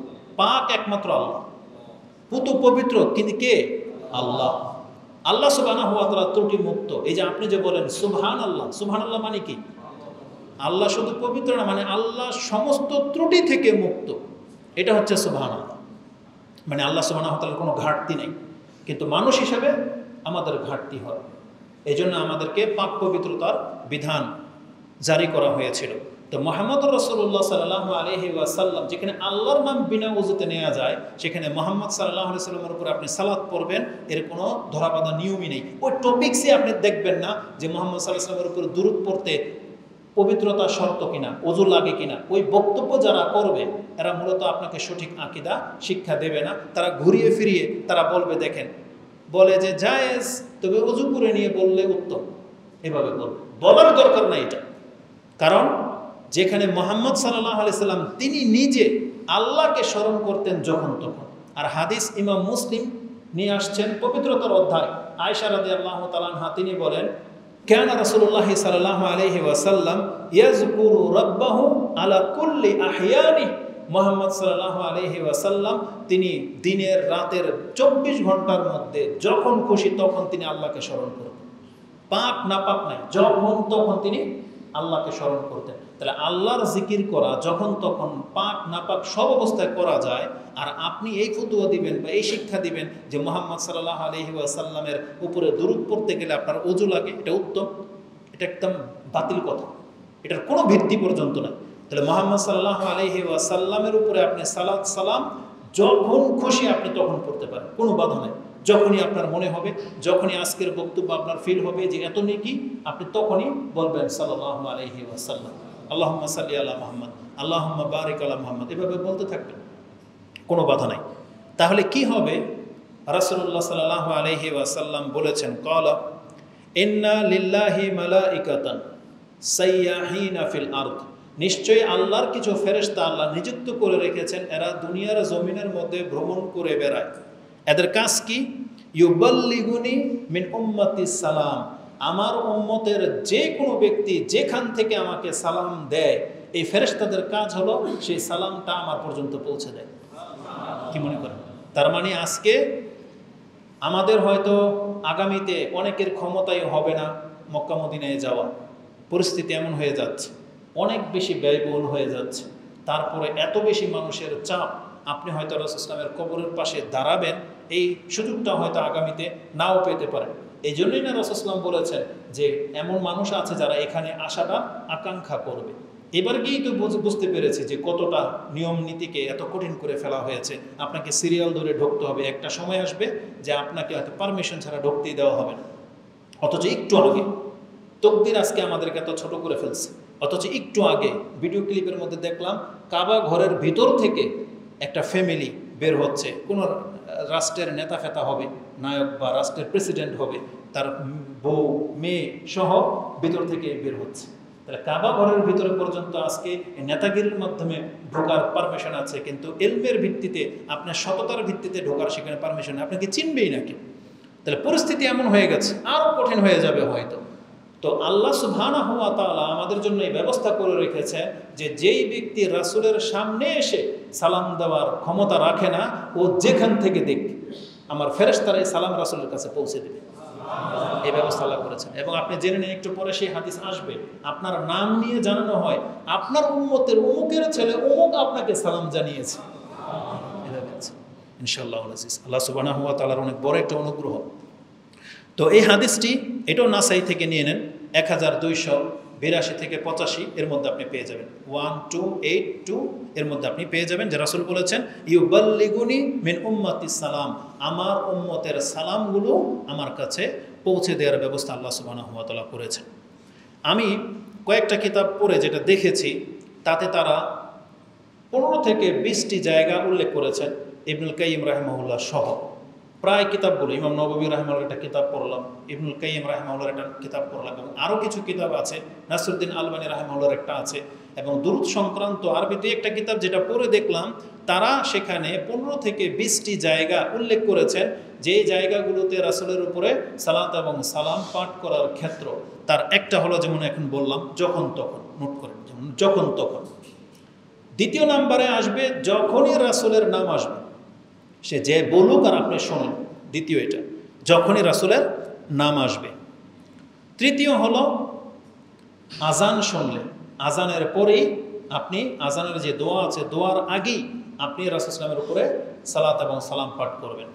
A: পাক একমাত্র আল্লাহ, পুত পবিত্র কিন্তু কে? আল্লাহ। আল্লাহ সুবহানাহু ওয়া তাআলা ত্রুটি মুক্ত। এই যে আপনি যে বলেন সুবহানাল্লাহ, সুবহানাল্লাহ মানে কি? আল্লাহ শুধু পবিত্র না, মানে আল্লাহ সমস্ত ত্রুটি থেকে মুক্ত, এটা হচ্ছে সুবহানাল্লাহ। মানে আল্লাহ সুবহানাহু ওয়া তাআলার কোনো ঘাটতি নেই, কিন্তু মানুষ হিসেবে আমাদের ঘাটতি হয়। এই জন্য আমাদেরকে পাক পবিত্রতার বিধান জারি করা হয়েছিল। তো মুহাম্মদুর রাসূলুল্লাহ সাল্লাল্লাহু আলাইহি ওয়াসাল্লাম, যেখানে আল্লাহর নাম বিনা ওযুতে নেওয়া যায়, সেখানে মুহাম্মদ সাল্লাল্লাহু আলাইহি ওয়াসাল্লামের উপর আপনি সালাত পড়বেন, এর কোনো ধরাবাঁধা নিয়মই নেই। ওই টপিকসে আপনি দেখবেন না যে মুহাম্মদ সাল্লাল্লাহু আলাইহি ওয়াসাল্লামের উপর দুরূদ পড়তে পবিত্রতা শর্ত কিনা, ওযু লাগে কিনা। ওই বক্তব্য যারা করবে এরা মূলত আপনাকে সঠিক আকীদা শিক্ষা দেবে না। তারা ঘুরিয়ে ফিরিয়ে তারা বলবে, দেখেন বলে যে জায়েজ, তবে ওযু করে নিয়ে বললে উত্তম, এভাবে বলবে। বলার দরকার নাই এটা, কারণ যেখানে মুহাম্মদ সাল্লাল্লাহু আলাইহি সাল্লাম তিনি নিজে আল্লাহকে স্মরণ করতেন যখন তখন। আর হাদিস ইমাম মুসলিম নিয়ে আসছেন পবিত্রতার অধ্যায়, আয়েশা রাদিয়াল্লাহু তাআলা আনহা তিনি বলেন, কানা রাসূলুল্লাহ সাল্লাল্লাহু আলাইহি ওয়াসাল্লাম ইয়াযকুরু রাব্বাহু আলা কুল্লি আহইয়ানি। মুহাম্মদ সাল্লাল্লাহু আলাইহি ওয়াসাল্লাম তিনি দিনের রাতের 24 ঘন্টার মধ্যে যখন খুশি তখন তিনি আল্লাহকে স্মরণ করতেন। পাক না পাক নাই, যখন তখন তিনি আল্লাহকে স্মরণ করতেন। তাহলে আল্লাহর জিকির করা যখন তখন, পাক না পাক সব অবস্থায় করা যায়। আর আপনি এই ফতোয়া দিবেন বা এই শিক্ষা দিবেন যে মুহাম্মদ সাল্লাল্লাহু আলাইহি ওয়াসাল্লামের উপরে দুরূদ পড়তে গেলে আপনার ওযু লাগে, এটা উত্তম, এটা একদম বাতিল কথা, এটার কোনো ভিত্তি পর্যন্ত নাই। তাহলে মুহাম্মদ সাল্লাল্লাহু আলাইহি ওয়াসাল্লামের উপরে আপনি সালাত সালাম যখন খুশি আপনি তখন পড়তে পারেন, কোনো বাধা নেই। যখনই আপনার মনে হবে, যখনই আজকের বক্তব্য আপনার ফিল হবে যে এত নেকি, আপনি তখনই বলবেন সাল্লাল্লাহু আলাইহি ওয়াসাল্লাম, আল্লাহুম্মা সাল্লি আলা মুহাম্মদ, আল্লাহুম্মা বারিক আলা মুহাম্মদ, এভাবে বলতে থাকবেন, কোনো বাধা নাই। তাহলে কি হবে? রাসূলুল্লাহ সাল্লাল্লাহু আলাইহি ওয়াসাল্লাম বলেছেন, ক্বালা ইন্না লিল্লাহি মালাইকাতান সাইয়াহিনা ফিল আরদ, নিশ্চয়ই আল্লাহর কিছু ফেরেশতা আল্লাহ নিযুক্ত করে রেখেছেন, এরা দুনিয়ার জমিনের মধ্যে ভ্রমণ করে বেড়ায়। এদের কাজ কি? ইউবাল্লিগুনি মিন উম্মতিস সালাম, আমার উম্মতের যে কোনো ব্যক্তি যেখান থেকে আমাকে সালাম দেয়, এই ফেরেশতাদের কাজ হলো সেই সালামটা আমার পর্যন্ত পৌঁছে দেয়। কি মনে করেন? তার মানে আজকে আমাদের হয়তো আগামীতে অনেকের ক্ষমতাই হবে না মক্কা মদিনায় যাওয়া, পরিস্থিতি এমন হয়ে যাচ্ছে, অনেক বেশি ব্যয়বহুল হয়ে যাচ্ছে। তারপরে এত বেশি মানুষের চাপ, আপনি হয়তো রাসূল ইসলামের কবরের পাশে দাঁড়াবেন, এই সুযোগটা হয়তো আগামীতে নাও পেতে পারেন। এই জন্যই না রাসূল ইসলাম বলেছেন যে এমন মানুষ আছে যারা এখানে আসাটা আকাঙ্ক্ষা করবে। এবার গিয়েই তো বুঝতে পেরেছি যে কতটা নিয়ম নীতিকে এত কঠিন করে ফেলা হয়েছে। আপনাকে সিরিয়াল ধরে ঢুকতে হবে, একটা সময় আসবে যে আপনাকে হয়তো পারমিশন ছাড়া ঢুকতেই দেওয়া হবে না। অথচ একটু আগে তকদির আজকে আমাদেরকে এত ছোট করে ফেলছে। অথচ একটু আগে ভিডিও ক্লিপের মধ্যে দেখলাম কাবা ঘরের ভিতর থেকে একটা ফ্যামিলি বের হচ্ছে, কোনো রাষ্ট্রের নেতা ফেতা হবে, নায়ক বা রাষ্ট্রের প্রেসিডেন্ট হবে, তার বউ মেয়ে সহ ভিতর থেকে বের হচ্ছে। তাহলে কাবা ঘরের ভিতরে পর্যন্ত আজকে নেতাগিরির মাধ্যমে ঢোকার পারমিশন আছে, কিন্তু এলমের ভিত্তিতে, আপনার সততার ভিত্তিতে ঢোকার সেখানে পারমিশন, আপনাকে চিনবেই নাকি? তাহলে পরিস্থিতি এমন হয়ে গেছে, আরও কঠিন হয়ে যাবে হয়তো। তো আল্লাহ সুবহানাহু ওয়া তাআলা আমাদের জন্য এই ব্যবস্থা করে রেখেছে যে যেই ব্যক্তি রাসূলের সামনে এসে সালাম দেওয়ার ক্ষমতা রাখে না, ও যেখান থেকে দেখ আমার ফেরেশতারা এই সালাম রাসূলের কাছে পৌঁছে দেবে। এই ব্যবস্থা আল্লাহ করেছেন। এবং আপনি জেনে নিন, একটু পরে সেই হাদিস আসবে, আপনার নাম নিয়ে জানানো হয়, আপনার উম্মতের অমুকের ছেলে অমুক আপনাকে সালাম জানিয়েছে। ইনশাআল্লাহ আল্লাহ সুবহানাহু ওয়া তাআলার অনেক বড় একটা অনুগ্রহ। তো এই হাদিসটি এটাও নাসাই থেকে নিয়ে নেন, 1282 থেকে 85 এর মধ্যে আপনি পেয়ে যাবেন, 1282 এর মধ্যে আপনি পেয়ে যাবেন যে রাসূল বলেছেন, ইউবাল্লিগুনি মিন উম্মতি সালাম, আমার উম্মতের সালামগুলো আমার কাছে পৌঁছে দেওয়ার ব্যবস্থা আল্লাহ সুবহানাহু ওয়া তাআলা করেছেন। আমি কয়েকটা কিতাব পড়ে যেটা দেখেছি, তাতে তারা 15 থেকে 20টি জায়গা উল্লেখ করেছেন ইবনুল কাইয়িম রাহিমাহুল্লাহ সহ। প্রায় কিতাবগুলো, ইমাম নববী রাহিমাহুল্লাহর একটা কিতাব পড়লাম, ইবনুল কাইয়িম রাহিমাহুল্লাহর একটা কিতাব পড়লাম, এবং আরও কিছু কিতাব আছে, নাসিরুদ্দিন আলবানী রাহিমাহুল্লাহর একটা আছে, এবং দুরূদ সংক্রান্ত আরবিতে একটা কিতাব যেটা পড়ে দেখলাম, তারা সেখানে 15 থেকে 20টি জায়গা উল্লেখ করেছেন, যে জায়গাগুলোতে রাসূলের উপরে সালাত এবং সালাম পাঠ করার ক্ষেত্র। তার একটা হলো, যেমন এখন বললাম, যখন তখন, নোট করেন, যেমন যখন তখন। দ্বিতীয় নাম্বারে আসবে যখনই রাসূলের নাম আসবে, সে যে বলুক আর আপনি শোনেন, দ্বিতীয় এটা, যখনই রাসূলের নাম আসবে। তৃতীয় হলো আজান শুনলে, আজানের পরেই আপনি, আজানের যে দোয়া আছে, দোয়ার আগেই আপনি রাসূল সাল্লাল্লাহু আলাইহি ওয়াসাল্লামের উপরে সালাত এবং সালাম পাঠ করবেন।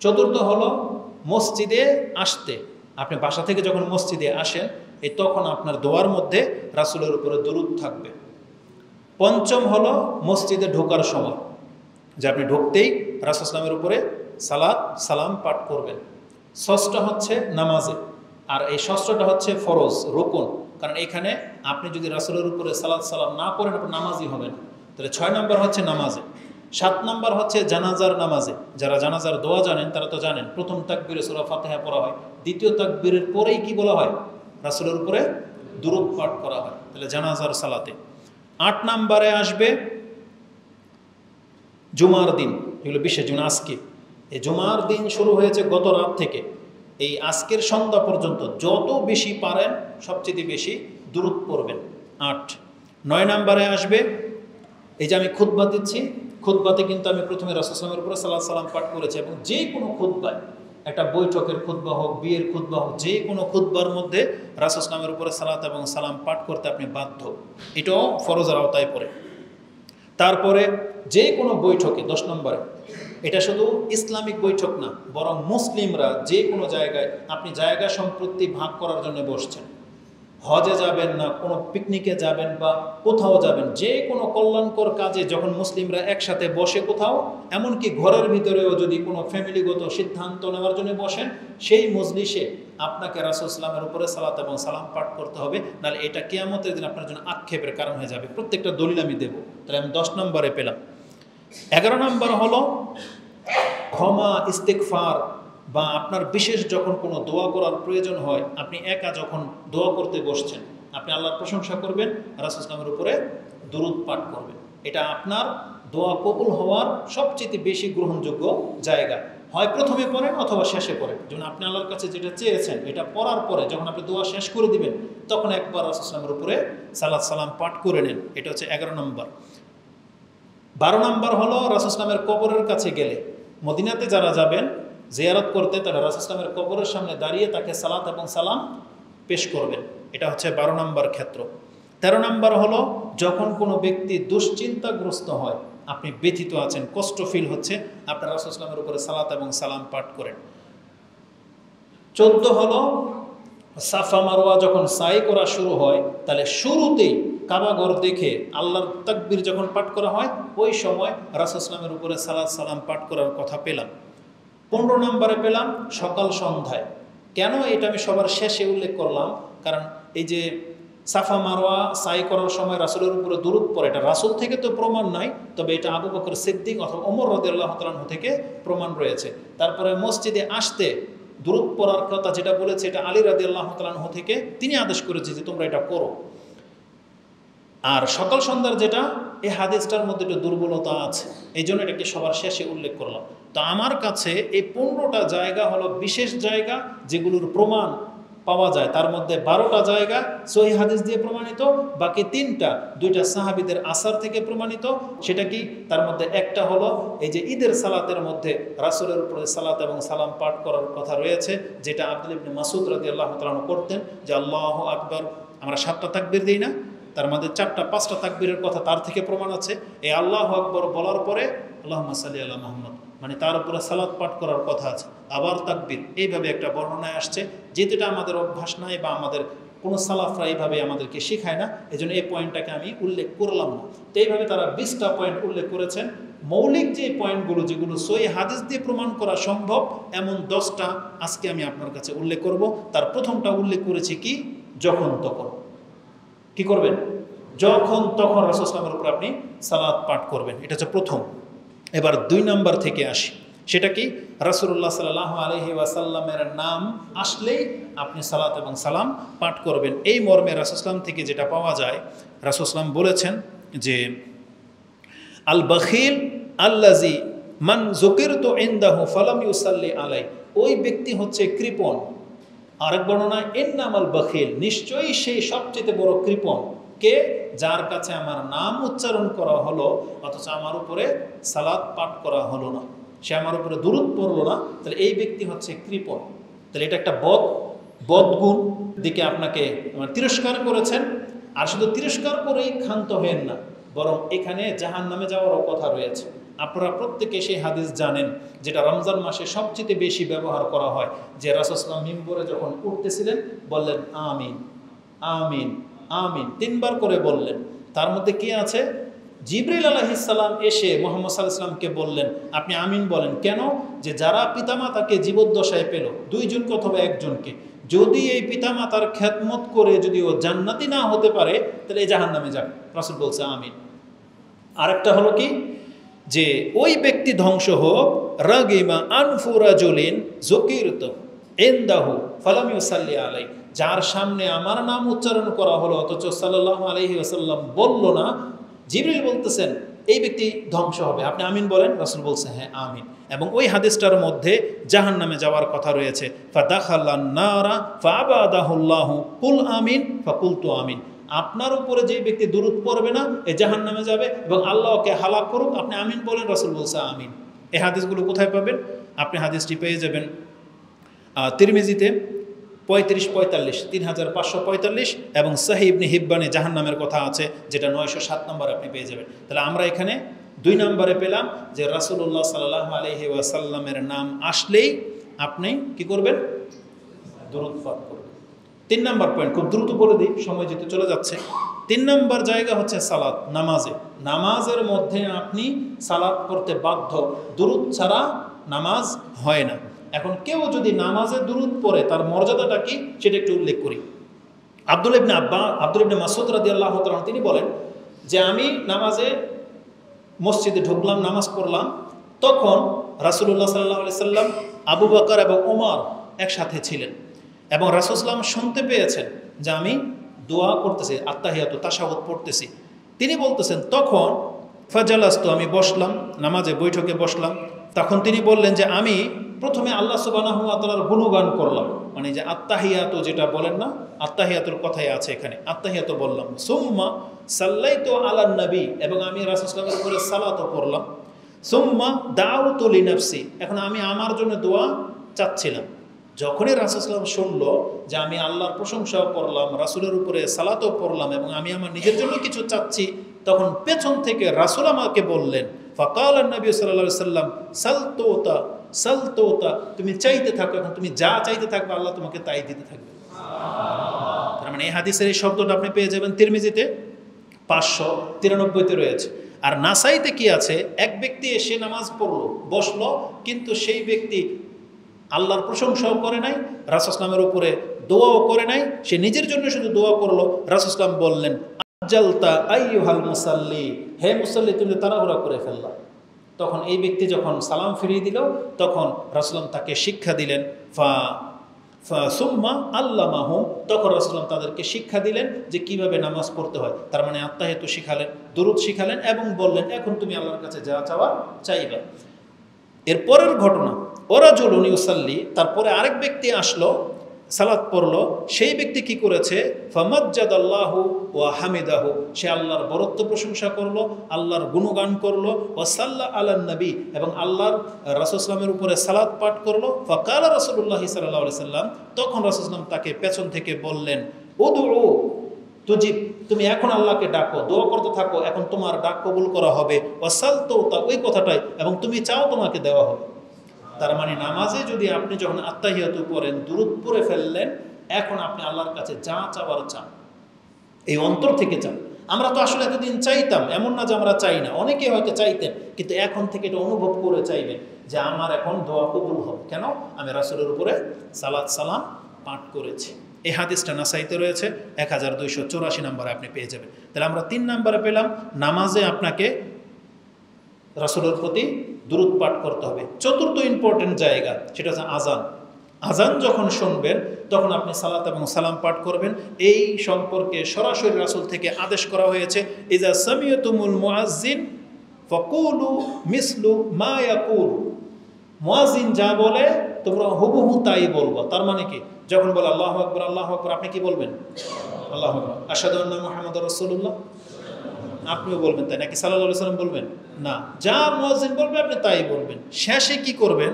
A: চতুর্থ হলো মসজিদে আসতে, আপনি বাসা থেকে যখন মসজিদে আসেন, এই তখন আপনার দোয়ার মধ্যে রাসূলের উপরে দরুদ থাকবে। পঞ্চম হলো মসজিদে ঢোকার সময়, যে আপনি ঢুকতেই রাসূল সাল্লাল্লাহু আলাইহি ওয়াসাল্লামের উপরে সালাত সালাম পাঠ করবেন। ষষ্ঠ হচ্ছে নামাজে, আর এই ষষ্ঠটা হচ্ছে ফরজ, রুকুন, কারণ এখানে আপনি যদি রাসূলের উপরে সালাত সালাম না পড়েন, আপনি নামাজই হবেন। তাহলে 6 নম্বর হচ্ছে নামাজে। 7 নম্বর হচ্ছে জানাজার নামাজে। যারা জানাজার দোয়া জানেন তারা তো জানেন, প্রথম তাকবীরে সূরা ফাতিহা পড়া হয়, দ্বিতীয় তাকবীরের পরেই কি বলা হয়, রাসূলের উপরে দুরূদ পাঠ করা হয়, তাহলে জানাজার সালাতে। 8 নম্বরে আসবে জুমার দিন, এগুলো বিশেষ, যেমন আজকে এই জুমার দিন শুরু হয়েছে গত রাত থেকে, এই আজকের সন্ধ্যা পর্যন্ত যত বেশি পারেন সবচেয়ে বেশি দুরূদ পড়বেন। 8। 9 নম্বরে আসবে, এই যে আমি খুতবা দিচ্ছি, খুতবাতে কিন্তু আমি প্রথমে রাসূল সাল্লাল্লাহু আলাইহি ওয়াসাল্লামের উপরে সালাত সালাম পাঠ করেছি, এবং যে কোনো খুতবায়, একটা বৈঠকের খুতবা হোক, বিয়ের খুতবা হোক, যে কোনো খুতবার মধ্যে রাসূল সাল্লাল্লাহু আলাইহি ওয়াসাল্লামের উপরে সালাত এবং সালাম পাঠ করতে আপনি বাধ্য, এটাও ফরজের আওতায় পড়ে। তারপরে যে কোনো বৈঠকে 10 নম্বরে, এটা শুধু ইসলামিক বৈঠক না, বরং মুসলিমরা যে কোনো জায়গায়, আপনি জায়গা সম্পত্তি ভাগ করার জন্য বসছেন, হজে যাবেন না কোনো পিকনিকে যাবেন বা কোথাও যাবেন, যে কোনো কল্যাণকর কাজে যখন মুসলিমরা একসাথে বসে কোথাও, এমনকি ঘরের ভিতরেও যদি কোনো ফ্যামিলিগত সিদ্ধান্ত নেওয়ার জন্য বসেন, সেই মজলিসে আপনাকে রাসূল সাল্লামের উপরে সালাত এবং সালাম পাঠ করতে হবে, নাহলে এটা কিয়ামতের দিন আপনার জন্য আক্ষেপের কারণ হয়ে যাবে। প্রত্যেকটা দলিল আমি দেবো। তাহলে আমি 10 নম্বরে পেলাম। 11 নম্বর হলো ক্ষমা, ইস্তিগফার, বা আপনার বিশেষ যখন কোনো দোয়া করার প্রয়োজন হয়, আপনি একা যখন দোয়া করতে বসছেন, আপনি আল্লাহর প্রশংসা করবেন, রাসূল সাল্লাল্লাহু আলাইহি ওয়াসাল্লামের উপরে দুরূদ পাঠ করবেন। এটা আপনার দোয়া কবুল হওয়ার সবচেয়ে বেশি গ্রহণযোগ্য জায়গা। হয় প্রথমে পড়েন অথবা শেষে পড়েন, যেমন আপনি আল্লাহর কাছে যেটা চেয়েছেন, এটা পড়ার পরে যখন আপনি দোয়া শেষ করে দিবেন, তখন একবার রাসূল সাল্লাল্লাহু আলাইহি ওয়াসাল্লামের উপরে সালাত সালাম পাঠ করে নেন। এটা হচ্ছে 11 নম্বর। 12 নম্বর হলো রাসূল সাল্লামের কবরের কাছে গেলে, মদিনাতে যারা যাবেন জিয়ারত করতে, তারা রাসূল সাল্লামের কবরের সামনে দাঁড়িয়ে তাকে সালাত এবং সালাম পেশ করবেন। এটা হচ্ছে 12 নম্বর ক্ষেত্র। 13 নম্বর হলো যখন কোনো ব্যক্তি দুশ্চিন্তাগ্রস্ত হয়, আপনি ব্যথিত আছেন, কষ্ট ফিল হচ্ছে, আপনার রাসূল সাল্লামের উপরে সালাত এবং সালাম পাঠ করেন। 14 হলো সাফা মারওয়া যখন সাই করা শুরু হয়, তাহলে শুরুতেই কাবাঘর দেখে আল্লাহর তাকবীর যখন পাঠ করা হয়, ওই সময় রাসূল সাল্লামের উপরে সালাত সালাম পাঠ করার কথা পেলাম। 15 নম্বরে পেলাম সকাল সন্ধ্যায়। কেন এটা আমি সবার শেষে উল্লেখ করলাম, কারণ এই যে সাফা মারওয়া সাই করার সময় রাসূলের উপরে দুরূদ পড়ে, এটা রাসূল থেকে তো প্রমাণ নাই, তবে এটা আবু বকর সিদ্দিক অথবা ওমর রাদিয়াল্লাহু তাআলা আনহু থেকে প্রমাণ রয়েছে। তারপরে মসজিদে আসতে দুরূদ পড়ার কথা যেটা বলেছে, এটা আলী রাদিয়াল্লাহু তাআলা আনহু থেকে তিনি আদেশ করেছে যে তোমরা এটা করো। আর সকাল সন্ধ্যার যেটা, এই হাদিসটার মধ্যে একটু দুর্বলতা আছে, এই জন্য এটাকে সবার শেষে উল্লেখ করলাম। তো আমার কাছে এই 15টা জায়গা হলো বিশেষ জায়গা যেগুলোর প্রমাণ পাওয়া যায়। তার মধ্যে 12টা জায়গা সহিহ হাদিস দিয়ে প্রমাণিত, বাকি 3টা 2টা সাহাবীদের আসার থেকে প্রমাণিত। সেটা কি? তার মধ্যে একটা হলো এই যে ঈদের সালাতের মধ্যে রাসূলের উপরে সালাত এবং সালাম পাঠ করার কথা রয়েছে, যেটা আব্দুল্লাহ ইবনে মাসউদ রাদিয়াল্লাহু তাআলা করতেন, যে আল্লাহু আকবার। আমরা 7টা তাকবীর দিই না, তার মধ্যে 4টা 5টা তাকবীরের কথা তার থেকে প্রমাণ আছে। এই আল্লাহু আকবার বলার পরে আল্লাহুম্মা সাল্লি আলা মুহাম্মদ, মানে তার উপরে সালাত পাঠ করার কথা আছে, আবার তাকবীর, এইভাবে একটা বর্ণনায় আসছে। যেটা আমাদের অভ্যাস নাই বা আমাদের কোনো সালাফরা এইভাবে আমাদেরকে শেখায় না, এই জন্য এই পয়েন্টটাকে আমি উল্লেখ করলাম না। তো এইভাবে তারা 20টা পয়েন্ট উল্লেখ করেছেন। মৌলিক যে পয়েন্টগুলো, যেগুলো সহিহ হাদিস দিয়ে প্রমাণ করা সম্ভব, এমন 10টা আজকে আমি আপনার কাছে উল্লেখ করব। তার প্রথমটা উল্লেখ করেছি কি? যখন তখন। কি করবেন? যখন তখন রাসূল সাল্লাল্লাহু আলাইহি ওয়াসাল্লামের উপর আপনি সালাত পাঠ করবেন, এটা হচ্ছে প্রথম। এবার 2 নাম্বার থেকে আসি, সেটা কি? রাসূলুল্লাহ সাল্লাল্লাহু আলাইহি ওয়াসাল্লামের নাম আসলেই আপনি সালাত এবং সালাম পাঠ করবেন। এই মর্মে রাসূল সাল্লাল্লাহু থেকে যেটা পাওয়া যায়, রাসূল সাল্লাল্লাহু বলেছেন যে আল বখিল আল্লাজি মান যুকিরতু ইনদাহু ফালাম ইউসাল্লি আলাই, ওই ব্যক্তি হচ্ছে কৃপণ। আরেক বর্ণনায় ইন্নামাল বখিল, নিশ্চয়ই সেই সবচেয়ে বড় কৃপণ কে? যার কাছে আমার নাম উচ্চারণ করা হলো অথচ আমার উপরে সালাত পাঠ করা হলো না, সে আমার উপরে দুরূদ পড়লো না, তাহলে এই ব্যক্তি হচ্ছে কৃপণ। তাহলে এটা একটা বদগুণ দিকে আপনাকে তিরস্কার করেছেন। আর শুধু তিরস্কার করেই ক্ষান্ত হয়েন না, বরং এখানে জাহান্নামে যাওয়ারও কথা রয়েছে। আপনারা প্রত্যেকে সেই হাদিস জানেন, যেটা রমজান মাসে সবচেয়ে বেশি ব্যবহার করা হয়, যে রাসূল সাল্লাল্লাহু আলাইহি ওয়াসাল্লাম মিম্বরে যখন উঠতেছিলেন বললেন আমিন আমিন আমিন, 3 বার করে বললেন। তার মধ্যে কি আছে? জিবরিল আলাইহিস সালাম এসে মুহাম্মদ সাল্লাল্লাহু আলাইহি ওয়াসাল্লামকে বললেন আপনি আমিন বলেন। কেন? যে যারা পিতামাতাকে জীবদ্দশায় পেল, 2 জনকে অথবা 1 জনকে, যদি এই পিতামাতার খেদমত করে যদি ও জান্নাতি না হতে পারে, তাহলে এই জাহান্নামে যাবে। রাসূল বলছে আমিন। আরেকটা হলো কি? যে ওই ব্যক্তি ধ্বংস হোক রাগিমা আনফু রাজুলিন যুকিরতু ইনদাহু ফালাম ইউসাল্লি আলাই, যার সামনে আমার নাম উচ্চারণ করা হলো অথচ সাল্লাল্লাহু আলাইহি ওয়াসাল্লাম বলল না। জিবরিল বলতেছেন এই ব্যক্তি ধ্বংস হবে, আপনি আমিন বলেন। রাসূল বলছে হ্যাঁ আমিন। এবং ওই হাদিসটার মধ্যে জাহান্নামে যাওয়ার কথা রয়েছে, ফাদাখালান নারা ফাআবাদাহুল্লাহু কুল আমিন ফাকুলতু আমিন, আপনার উপরে যে ব্যক্তি দুরূদ পড়বে না এ জাহান্নামে যাবে এবং আল্লাহকে হালাক করুক, আপনি আমিন বলেন। রাসূল বলছে আমিন। এই হাদিসগুলো কোথায় পাবেন? আপনি হাদিসটি পেয়ে যাবেন তিরমিজিতে 3545 3545 এবং সহিহ ইবনে হিব্বানে জাহান্নামের কথা আছে, যেটা 907 নম্বর আপনি পেয়ে যাবেন। তাহলে আমরা এখানে 2 নম্বরে পেলাম যে রাসূলুল্লাহ সাল্লাল্লাহু আলাইহি ওয়াসাল্লামের নাম আসলেই আপনি কি করবেন? দুরূদ পাঠ করবেন। 3 নম্বর পয়েন্ট খুব দ্রুত বলে দিই, সময় যেতে চলে যাচ্ছে। 3 নম্বর জায়গা হচ্ছে সালাত, নামাজে। নামাজের মধ্যে আপনি সালাত পড়তে বাধ্য, দুরূদ ছাড়া নামাজ হয় না। এখন কেউ যদি নামাজে দুরূদ পড়ে তার মর্যাদাটা কি সেটা একটু উল্লেখ করি। আব্দুল্লাহ ইবনে মাসউদ রাদিয়াল্লাহু তাআলা তিনি বলেন যে আমি নামাজে মসজিদে ঢুকলাম, নামাজ পড়লাম, তখন রাসূলুল্লাহ সাল্লাল্লাহু আলাইহি সাল্লাম, আবু বকর এবং ওমর একসাথে ছিলেন এবং রাসূল সাল্লাল্লাহু আলাইহি শুনতে পেয়েছেন যে আমি দোয়া করতেছি, আত্তাহিয়াতু তাশাহুদ পড়তেছি। তিনি বলতেছেন তখন ফাজালাস্তু, আমি বসলাম, নামাজে বৈঠকে বসলাম। তখন তিনি বললেন যে আমি প্রথমে আল্লাহ সুবহানাহু ওয়া তাআলার গুণগান করলাম, মানে যে আত্তাহিয়াতু যেটা বলেন না, আত্তাহিয়াতুর কথাই আছে এখানে, আত্তাহিয়াতু বললাম। সুম্মা সাল্লাইতু আলান নবী, এবং আমি রাসূল সাল্লাল্লাহু আলাইহি ওয়াসাল্লামের উপরে সালাতও করলাম। সুম্মা দাউতু লিনাফসি, এখন আমি আমার জন্য দোয়া চাচ্ছিলাম। যখনই রাসূল সাল্লাল্লাহু আলাইহি ওয়াসাল্লাম শুনলো যে আমি আল্লাহর প্রশংসাও করলাম, রাসূলের উপরে সালাতও পড়লাম এবং আমি আমার নিজের জন্য কিছু চাচ্ছি, তখন পেছন থেকে রাসূল আমাকে বললেন, ফাকাল নবী সাল্লাল্লাহু আলাইহি ওয়াসাল্লাম সালতুতা সালতুতা, তুমি চাইতে থাকো, এখন তুমি যা চাইতে থাকবে আল্লাহ তোমাকে তাই দিতে থাকবে। তার মানে এই হাদিসের এই শব্দটা আপনি পেয়ে যাবেন তিরমিজিতে 593-তে রয়েছে। আর নাসাইতে কি আছে? এক ব্যক্তি এসে নামাজ পড়লো, বসলো, কিন্তু সেই ব্যক্তি আল্লাহর প্রশংসাও করে নাই, রাসূল সাল্লামের উপরে দোয়াও করে নাই, সে নিজের জন্য শুধু দোয়া করলো। রাসূল সাল্লাম বললেন আজ্জালতা আইয়ুহাল মুসাল্লি, হে মুসাল্লি তুমি তাড়াহুড়া করে ফেললা। তখন এই ব্যক্তি যখন সালাম ফিরিয়ে দিল, তখন রাসূল তাকে শিক্ষা দিলেন সুম্মা আল্লামাহুম, তখন রাসূলুল্লাহ তাদেরকে শিক্ষা দিলেন যে কিভাবে নামাজ পড়তে হয়। তার মানে আত্তাহিয়াতু শিখালেন, দুরূদ শিখালেন এবং বললেন এখন তুমি আল্লাহর কাছে যা চাওয়া চাইবা। এর পরের ঘটনা, ওরাজুলুন ইউসাল্লি, তারপরে আরেক ব্যক্তি আসলো, সালাত পড়লো। সেই ব্যক্তি কি করেছে? ফামাজ্জাদাল্লাহু ওয়া হামিদাহু, সে আল্লাহর বরত্ব প্রশংসা করলো, আল্লাহর গুণগান করলো। ওয়া সাল্লা আলান নবী, এবং আল্লাহর রাসূল সাল্লামের উপরে সালাত পাঠ করলো। ফাকালা রাসূলুল্লাহি সাল্লাল্লাহু আলাইহি সাল্লাম, তখন রাসূল সাল্লাম তাকে পেছন থেকে বললেন, উদউ তুজিব, তুমি এখন আল্লাহকে ডাকো, দোয়া করতে থাকো, এখন তোমার ডাক কবুল করা হবে। ওয়াসাল তুতা, ওই কথাটাই, এবং তুমি চাও তোমাকে দেওয়া হবে। তার মানে নামাজে যদি আপনি যখন আত্তাহিয়াতু পড়েন, দুরূদ পড়ে ফেললেন, এখন আপনি আল্লাহর কাছে যা চাওয়ার চান, এই অন্তর থেকে চান। আমরা তো আসলে এতদিন চাইতাম, এমন না যে আমরা চাই না, অনেকে হয়তো চাইতেন, কিন্তু এখন থেকে এটা অনুভব করে চাইবেন যে আমার এখন দোয়া কবুল হবে। কেন? আমি রাসূলের উপরে সালাত সালাম পাঠ করেছি। এই হাদিসটা নাসাইতে রয়েছে, 1284 নম্বরে আপনি পেয়ে যাবেন। তাহলে আমরা 3 নম্বরে পেলাম নামাজে আপনাকে রাসূলের প্রতি দুরূদ পাঠ করতে হবে। চতুর্থ ইম্পর্টেন্ট জায়গা, সেটা হচ্ছে আজান। আজান যখন শুনবেন তখন আপনি সালাত এবং সালাম পাঠ করবেন। এই সম্পর্কে সরাসরি রাসূল থেকে আদেশ করা হয়েছে, ইজা সামিয়তুমুল মুআজ্জিন ফাকুলু মিসলু মা ইয়াকুলু, মুয়াজ্জিন যা বলে তোমরা হুবহু তাই বলবো। তার মানে কি? যখন বলে আল্লাহু আকবার আল্লাহু আকবার, আপনি কি বলবেন? আল্লাহু আকবার। আশহাদু আন্না মুহাম্মাদুর রাসূলুল্লাহ, আপনিও বলবেন তাই নাকি? সাল্লাল্লাহু আলাইহি ওয়াসাল্লাম বলবেন না, যা মুয়াজ্জিন বলবে আপনি তাই বলবেন। শেষে কি করবেন?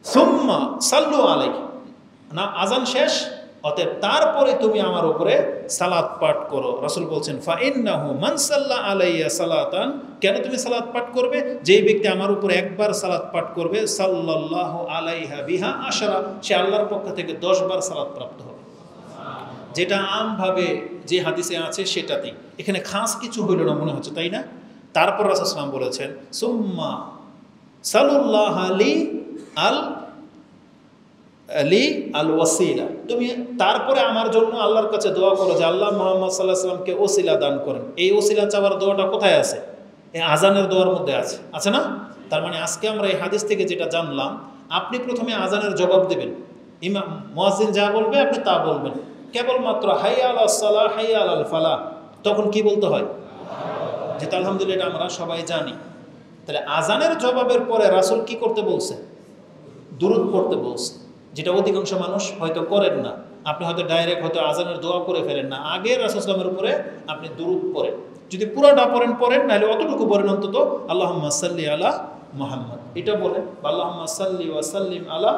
A: সুম্মা সাল্লু আলাইহি, না আজান শেষ, অতএব তারপরে তুমি আমার উপরে সালাত পাঠ করো। রাসূল বলছেন ফা ইন্নাহু মান সাল্লা আলাইয়া সালাতান, কেন তুমি সালাত পাঠ করবে? যেই ব্যক্তি আমার উপরে একবার সালাত পাঠ করবে, সাল্লাল্লাহু আলাইহা বিহা আশরা, সে আল্লাহর পক্ষ থেকে 10 বার সালাত প্রাপ্ত হবে। যেটা আমভাবে যে হাদিসে আছে সেটাতেই, এখানে খাস কিছু হইল না মনে হচ্ছে, তাই না? তারপর রাসূল সাল্লাল্লাহু আলাইহি ওয়াসাল্লাম বলেছেন সুম্মা সাল্লাল্লাহু আলি আল ওয়াসিলা, তুমি তারপরে আমার জন্য আল্লাহর কাছে দোয়া করো যে আল্লাহ মুহাম্মদ সাল্লাল্লাহু আলাইহি ওয়াসাল্লামকে ওসিলা দান করেন। এই ওসিলা চাওয়ার দোয়াটা কোথায় আছে? এই আজানের দোয়ার মধ্যে আছে, আছে না? তার মানে আজকে আমরা এই হাদিস থেকে যেটা জানলাম, আপনি প্রথমে আজানের জবাব দেবেন, ইমাম মুয়াজ্জিন যা বলবে আপনি তা বলবেন। কেবলমাত্র হাইয়া আলাস সালাহ হাইয়া আলাল ফালাহ, তখন কি বলতে হয়? যেটা আলহামদুলিল্লাহ এটা আমরা সবাই জানি। তাহলে আজানের জবাবের পরে রাসূল কি করতে বলছে? দুরূদ পড়তে বলছে, যেটা অধিকাংশ মানুষ হয়তো করেন না। আপনি হয়তো ডাইরেক্ট হয়তো আজানের দোয়া করে ফেলেন না, আগে রাসূল সাল্লাল্লাহু আলাইহি ওয়াসাল্লামের উপরে আপনি দুরূদ পড়েন। যদি পুরোটা পড়েন নাহলে অতটুকু পড়েন, অন্তত আল্লাহুম্মা সাল্লি আলা মুহাম্মদ এটা বলেন, আল্লাহুম্মা সাল্লি ওয়া সাল্লিম আলা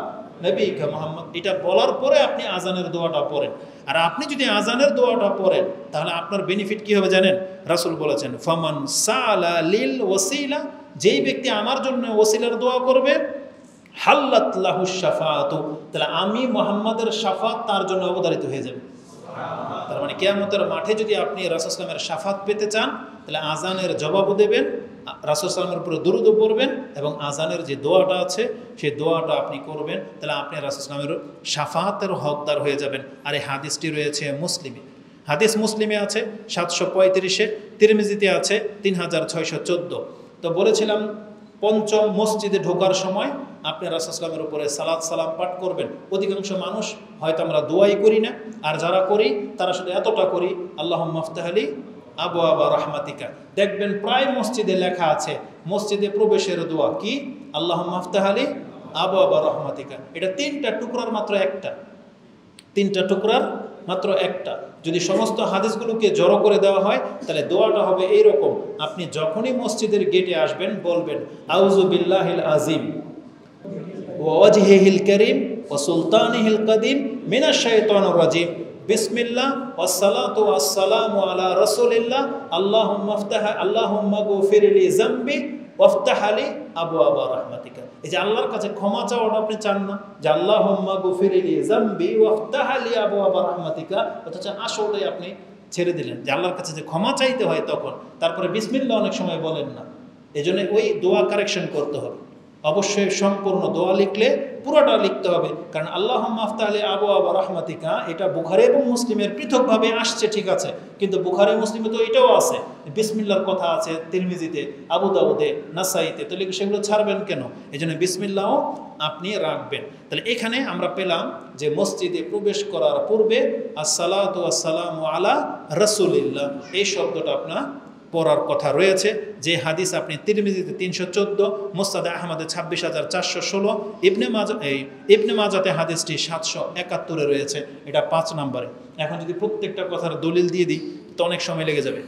A: নবিকা মুহাম্মদ, এটা বলার পরে আপনি আজানের দোয়াটা পড়েন। আর আপনি যদি আজানের দোয়াটা পড়েন তাহলে আপনার বেনিফিট কি হবে জানেন? রাসূল বলেছেন ফামান সালা লিল ওয়াসিলা, যেই ব্যক্তি আমার জন্য ওসিলার দোয়া করবে, হাল্লাত লাহু শাফাআতু, তাহলে আমি মুহাম্মাদের শাফাত তার জন্য অবধারিত হয়ে যাবে। তার মানে কিয়ামতের মাঠে যদি আপনি রাসূল সাল্লাল্লাহু আলাইহি ওয়াসাল্লামের শাফাত পেতে চান, তাহলে আজানের জবাবও দেবেন, রাসূল সাল্লাল্লাহু আলাইহি ওয়াসাল্লামের উপরে দুরূদও পড়বেন, এবং আজানের যে দোয়াটা আছে সেই দোয়াটা আপনি করবেন। তাহলে আপনি রাসূল সাল্লাল্লাহু আলাইহি ওয়াসাল্লামের শাফাতের হকদার হয়ে যাবেন। আর এই হাদিসটি রয়েছে মুসলিমে, হাদিস মুসলিমে আছে 735-এ, তিরমিজিতে আছে 3614। তো বলেছিলাম পঞ্চম মসজিদে ঢোকার সময় আপনি রাসূল সাল্লাল্লাহু আলাইহি ওয়াসাল্লামের উপরে সালাত সালাম পাঠ করবেন। অধিকাংশ মানুষ হয়তো আমরা দোয়াই করি না, আর যারা করি তারা শুধু এতটা করি, আল্লাহুম্মা আফতাহ লি আবওয়াবা রাহমাতিকা। দেখবেন প্রায় মসজিদে লেখা আছে মসজিদে প্রবেশের দোয়া কি? আল্লাহুম্মা আফতাহ লি আবওয়াবা রাহমাতিকা। এটা 3টা টুকরার মাত্র একটা, 3টা টুকরার মাত্র একটা। যদি সমস্ত হাদিসগুলোকে জড়ো করে দেওয়া হয় তাহলে দোয়াটা হবে এইরকম, আপনি যখনই মসজিদের গেটে আসবেন বলবেন আউযু বিল্লাহিল আযীম ওয়া ওয়াজহিহিল কারীম ওয়া সুলতানিহিল কাদীম মিনাশ শাইতানির রাজীম, বিসমিল্লাহ ওয়াসসালাতু ওয়াসসালামু আলা রাসূলিল্লাহ, আল্লাহুম্মা গফিরলি যামবি ওয়াফতাহ লি আবওয়াবা রাহমাতিকা। এই যে আল্লাহর কাছে ক্ষমা চাওয়াটা আপনি চান না, যে আল্লাহুম্মা গফিরলি যামবি ওয়াফতাহ লি আবওয়াবা রাহমাতিকা, অথচ আসলটাই আপনি ছেড়ে দিলেন যে আল্লাহর কাছে যে ক্ষমা চাইতে হয় তখন। তারপরে বিসমিল্লাহ অনেক সময় বলেন না, এজন্য ওই দোয়া কারেকশন করতে হবে। অবশ্যই সম্পূর্ণ দোয়া লিখলে পুরোটা লিখতে হবে, কারণ আল্লাহুম্মা আফতাহ লি আবওয়াবা রাহমাতিকা এটা বুখারী এবং মুসলিমের পৃথকভাবে আসছে, ঠিক আছে, কিন্তু বুখারী মুসলিমে তো এটাও আছে, বিসমিল্লাহর কথা আছে তিরমিজিতে, আবু দাউদে, নাসাইতে, তাহলে সেগুলো ছাড়বেন কেন? এই জন্য বিসমিল্লাহও আপনি রাখবেন। তাহলে এখানে আমরা পেলাম যে মসজিদে প্রবেশ করার পূর্বে আসসালাতু ওয়াসসালামু আলা রাসূলিল্লাহ এই শব্দটা আপনার পড়ার কথা রয়েছে। যে হাদিস আপনি তিরমিজিতে 314, মুসনাদে আহমদে 26,416, ইবনে মাজাতে হাদিসটি 771 রয়েছে, এটা 5 নম্বরে। এখন যদি প্রত্যেকটা কথার দলিল দিয়ে দিই তো অনেক সময় লেগে যাবে।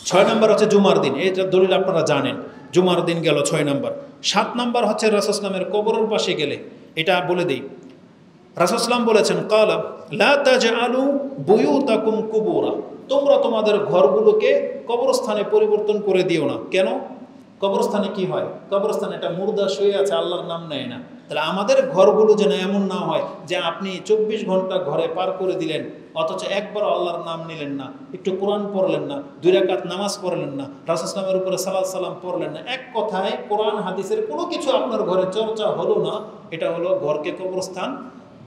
A: 6 নম্বর হচ্ছে জুমার দিন, এইটা দলিল আপনারা জানেন, জুমার দিন গেল 6 নম্বর। 7 নম্বর হচ্ছে রাসূল সাল্লামের কবরের পাশে গেলে, এটা বলে দিই। রাসূল সাল্লাম বলেছেন ক্বালা লা তাজআলু বুয়ুতাকুম কুবুরা, তোমরা তোমাদের ঘরগুলোকে কবরস্থানে পরিবর্তন করে দিও না। কেন? কবরস্থানে কি হয়? কবরস্থানে একটা মুর্দা শুয়ে আছে, আল্লাহর নাম নেয় না। তাহলে আমাদের ঘরগুলো যেন এমন না হয় যে আপনি 24 ঘন্টা ঘরে পার করে দিলেন অথচ একবার আল্লাহর নাম নিলেন না, একটু কোরআন পড়লেন না, 2 রাকাত নামাজ পড়লেন না, রাসূল সাল্লামের উপরে সালাত সালাম পড়লেন না, এক কথায় কোরআন হাদিসের কোনো কিছু আপনার ঘরে চর্চা হলো না। এটা হলো ঘরকে কবরস্থান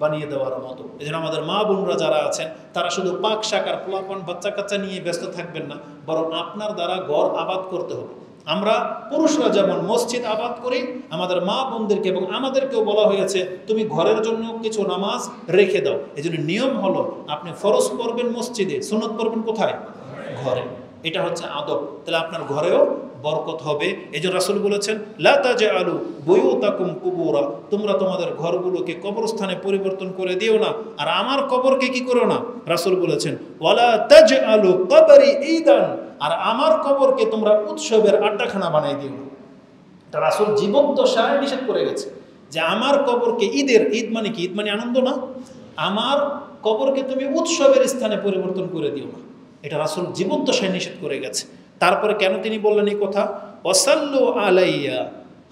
A: বানিয়ে দেওয়ার মতো। এই জন্য আমাদের মা বোনরা যারা আছেন তারা শুধু পাক শাকার পোলাপান বাচ্চা কাচ্চা নিয়ে ব্যস্ত থাকবেন না, বরং আপনার দ্বারা ঘর আবাদ করতে হবে। আমরা পুরুষরা যেমন মসজিদ আবাদ করি, আমাদের মা বোনদেরকে এবং আমাদেরকেও বলা হয়েছে তুমি ঘরের জন্য কিছু নামাজ রেখে দাও। এই জন্য নিয়ম হলো আপনি ফরজ পড়বেন মসজিদে, সুন্নত পড়বেন কোথায়? ঘরে। এটা হচ্ছে আদব। তাহলে আপনার ঘরেও বরকত হবে। এই জন্য রাসূল বলেছেন লা তাজআলু বুয়ুতাকুম কুবুরা, তোমরা তোমাদের ঘরগুলোকে কবরস্থানে পরিবর্তন করে দিও না। আর আমার কবরকে কি করো না? রাসূল বলেছেন ওয়ালা তাজআলু কবরি ঈদান, আর আমার কবরকে তোমরা উৎসবের আড্ডাখানা বানাই দিও না। এটা রাসূল জীবদ্দশায় নিষেধ করে গেছে যে আমার কবরকে ঈদের, ঈদ মানে কি? ঈদ মানে আনন্দ না? আমার কবরকে তুমি উৎসবের স্থানে পরিবর্তন করে দিও না। এটা রাসূল জীবদ্দশায় নিষেধ করে গেছে। তারপরে কেন তিনি বললেন এই কথা? ওয়াসাল্লু আলাইয়া,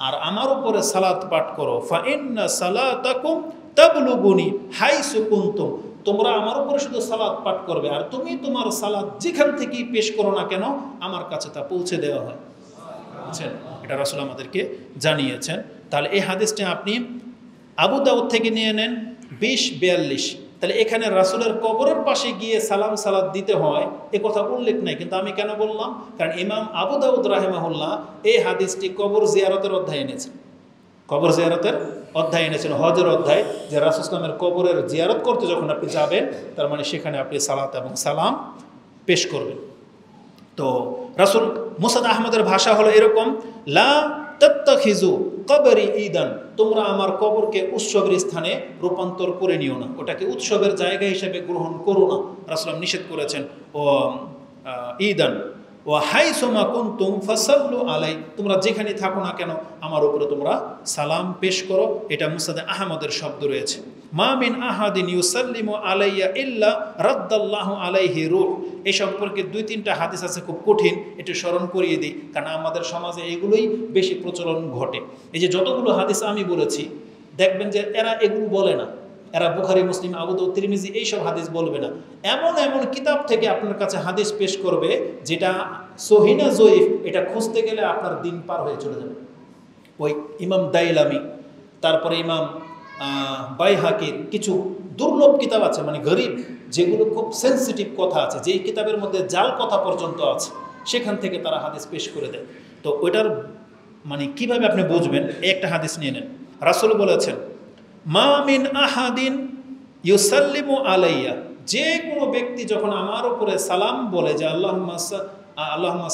A: আর আমার উপরে সালাত পাঠ করো, ফা ইন্না সালাতাকুম তাবলুগুনি হাইসু কুনতুম, তোমরা আমার উপরে শুধু সালাত পাঠ করবে, আর তুমি তোমার সালাত যেখান থেকেই পেশ করো না কেন আমার কাছে তা পৌঁছে দেওয়া হয়। বুঝছেন? এটা রাসূল আমাদেরকে জানিয়েছেন। তাহলে এই হাদিসটা আপনি আবু দাউদ থেকে নিয়ে নেন 20-42। তাহলে এখানে রাসূলের কবরের পাশে গিয়ে সালাম সালাত দিতে হয় এ কথা উল্লেখ নাই, কিন্তু আমি কেন বললাম? কারণ ইমাম আবু দাউদ রাহিমাহুল্লাহ এই হাদিসটি কবর জিয়ারতের অধ্যায়ে এনেছেন। কবর জিয়ারতের অধ্যায় এনেছেন, হজের অধ্যায়, যে রাসূল সাল্লামের কবরের জিয়ারত করতে যখন আপনি যাবেন তার মানে সেখানে আপনি সালাত এবং সালাম পেশ করবেন। তো রাসূল মুসনাদ আহমদের ভাষা হলো এরকম, লা তাত্তাখিজু কবরি ঈদান, তোমরা আমার কবরকে উৎসবের স্থানে রূপান্তর করে নিও না, ওটাকে উৎসবের জায়গা হিসেবে গ্রহণ করো না। রাসূল নিষেধ করেছেন ও ঈদান ও হাইসুমা কুনতুম ফাসাল্লু আলাই, তোমরা যেখানে থাকো না কেন আমার উপরে তোমরা সালাম পেশ করো। এটা মুসনাদ আহমদের শব্দ রয়েছে। মা মিন আহাদিন ইউসাল্লিমু আলাইয়া ইল্লা রাদ্দাল্লাহু আলাইহি রূহ, এই সম্পর্কে 2-3টা হাদিস আছে, খুব কঠিন, একটু স্মরণ করিয়ে দিই, কারণ আমাদের সমাজে এগুলোই বেশি প্রচলন ঘটে। এই যে যতগুলো হাদিস আমি বলেছি দেখবেন যে এরা এগুলো বলে না, এরা বুখারী, মুসলিম, আবু দাউদ, তিরমিজি এইসব হাদিস বলবে না। এমন এমন কিতাব থেকে আপনার কাছে হাদিস পেশ করবে যেটা সহিহ না জয়ীফ, এটা খুঁজতে গেলে আপনার দিন পার হয়ে চলে যাবে। ওই ইমাম দাইলামি, তারপরে ইমাম বাইহাকির কিছু দুর্লভ কিতাব আছে, মানে গরিব, যেগুলো খুব সেন্সিটিভ কথা আছে, যেই কিতাবের মধ্যে জাল কথা পর্যন্ত আছে, সেখান থেকে তারা হাদিস পেশ করে দেয়। তো ওইটার মানে কিভাবে আপনি বুঝবেন? একটা হাদিস নিয়ে নেন। রাসূল বলেছেন মা মিন আহাদিন ইউসাল্লিমু আলাইয়া, যে কোনো ব্যক্তি যখন আমার উপরে সালাম বলে যে আল্লাহুম্মা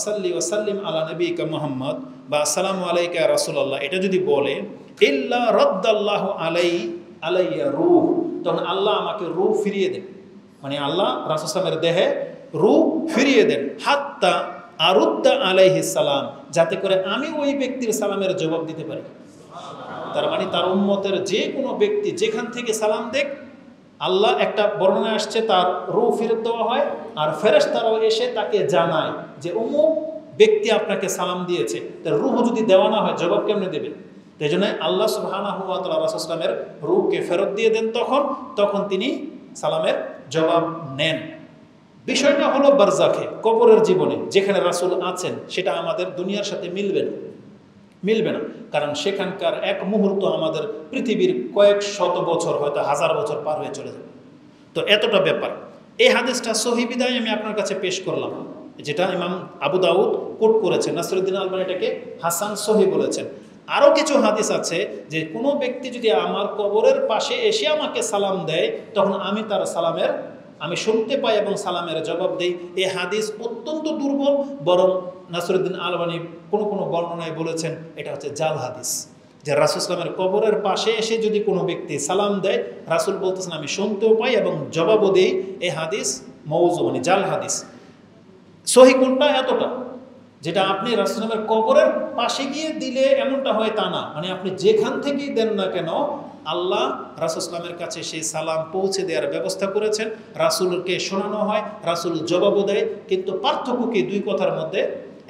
A: সাল্লি ওয়া সাল্লিম আলা নবিকা মুহাম্মদ বা আসসালামু আলাইকা ইয়া রাসূলুল্লাহ, এটা যদি বলে ইল্লা রাদ্দাল্লাহু আলাইয়া রূহ, তখন আল্লাহ আমাকে রূহ ফিরিয়ে দেন, মানে আল্লাহ রাসূল সাল্লামের দেহে রূহ ফিরিয়ে দেন, হাত্তা আরুদ্দা আলাইহিস সালাম, যাতে করে আমি ওই ব্যক্তির সালামের জবাব দিতে পারি। তার মানে তার উম্মতের যে কোনো ব্যক্তি যেখান থেকে সালাম দেখ, আল্লাহ একটা বর্ণনা আসছে তার রূহ ফেরত দেওয়া হয়, আর ফেরেশতারাও এসে তাকে জানায় যে অমুক ব্যক্তি আপনাকে সালাম দিয়েছে। তার রূহ যদি দেওয়া না হয় জবাব কেমনে দেবে? এই জন্য আল্লাহ সুবহানাহু ওয়া তাআলা রাসূল সাল্লামের রূহকে ফেরত দিয়ে দেন, তখন তিনি সালামের জবাব নেন। বিষয়টা হলো বারজাখে, কবরের জীবনে যেখানে রাসূল আছেন, সেটা আমাদের দুনিয়ার সাথে মিলবে না। মিলবে না, কারণ সেখানকার এক মুহূর্ত আমাদের পৃথিবীর কয়েক শত বছর, হয়তো হাজার বছর পার হয়ে চলে যাবে। তো এতটা ব্যাপার। এই হাদিসটা সহি বিদায় আমি আপনার কাছে পেশ করলাম, যেটা ইমাম আবু দাউদ কোট করেছেন, নাসিরুদ্দিন আলবানী এটাকে হাসান সহি বলেছেন। আরও কিছু হাদিস আছে যে কোনো ব্যক্তি যদি আমার কবরের পাশে এসে আমাকে সালাম দেয়, তখন আমি তার সালামের আমি শুনতে পাই এবং সালামের জবাব দেই। এই হাদিস অত্যন্ত দুর্বল, বরং নাসিরুদ্দিন আলবানী কোনো কোনো বর্ণনায় বলেছেন এটা হচ্ছে জাল হাদিস, যে রাসূল ইসলামের কবরের পাশে এসে যদি কোনো ব্যক্তি সালাম দেয়, রাসূল বলতেছেন আমি শুনতেও পাই এবং জবাবও দেই। এই হাদিস মৌজু, মানে জাল হাদিস। সহি কোনটা? এতটা, যেটা আপনি রাসূল ইসলামের কবরের পাশে গিয়ে দিলে এমনটা হয় তা না, মানে আপনি যেখান থেকেই দেন না কেন আল্লাহ রাসূল ইসলামের কাছে সেই সালাম পৌঁছে দেওয়ার ব্যবস্থা করেছেন। রাসূলকে শোনানো হয়, রাসূল জবাবও দেয়। কিন্তু পার্থক্য কি দুই কথার মধ্যে?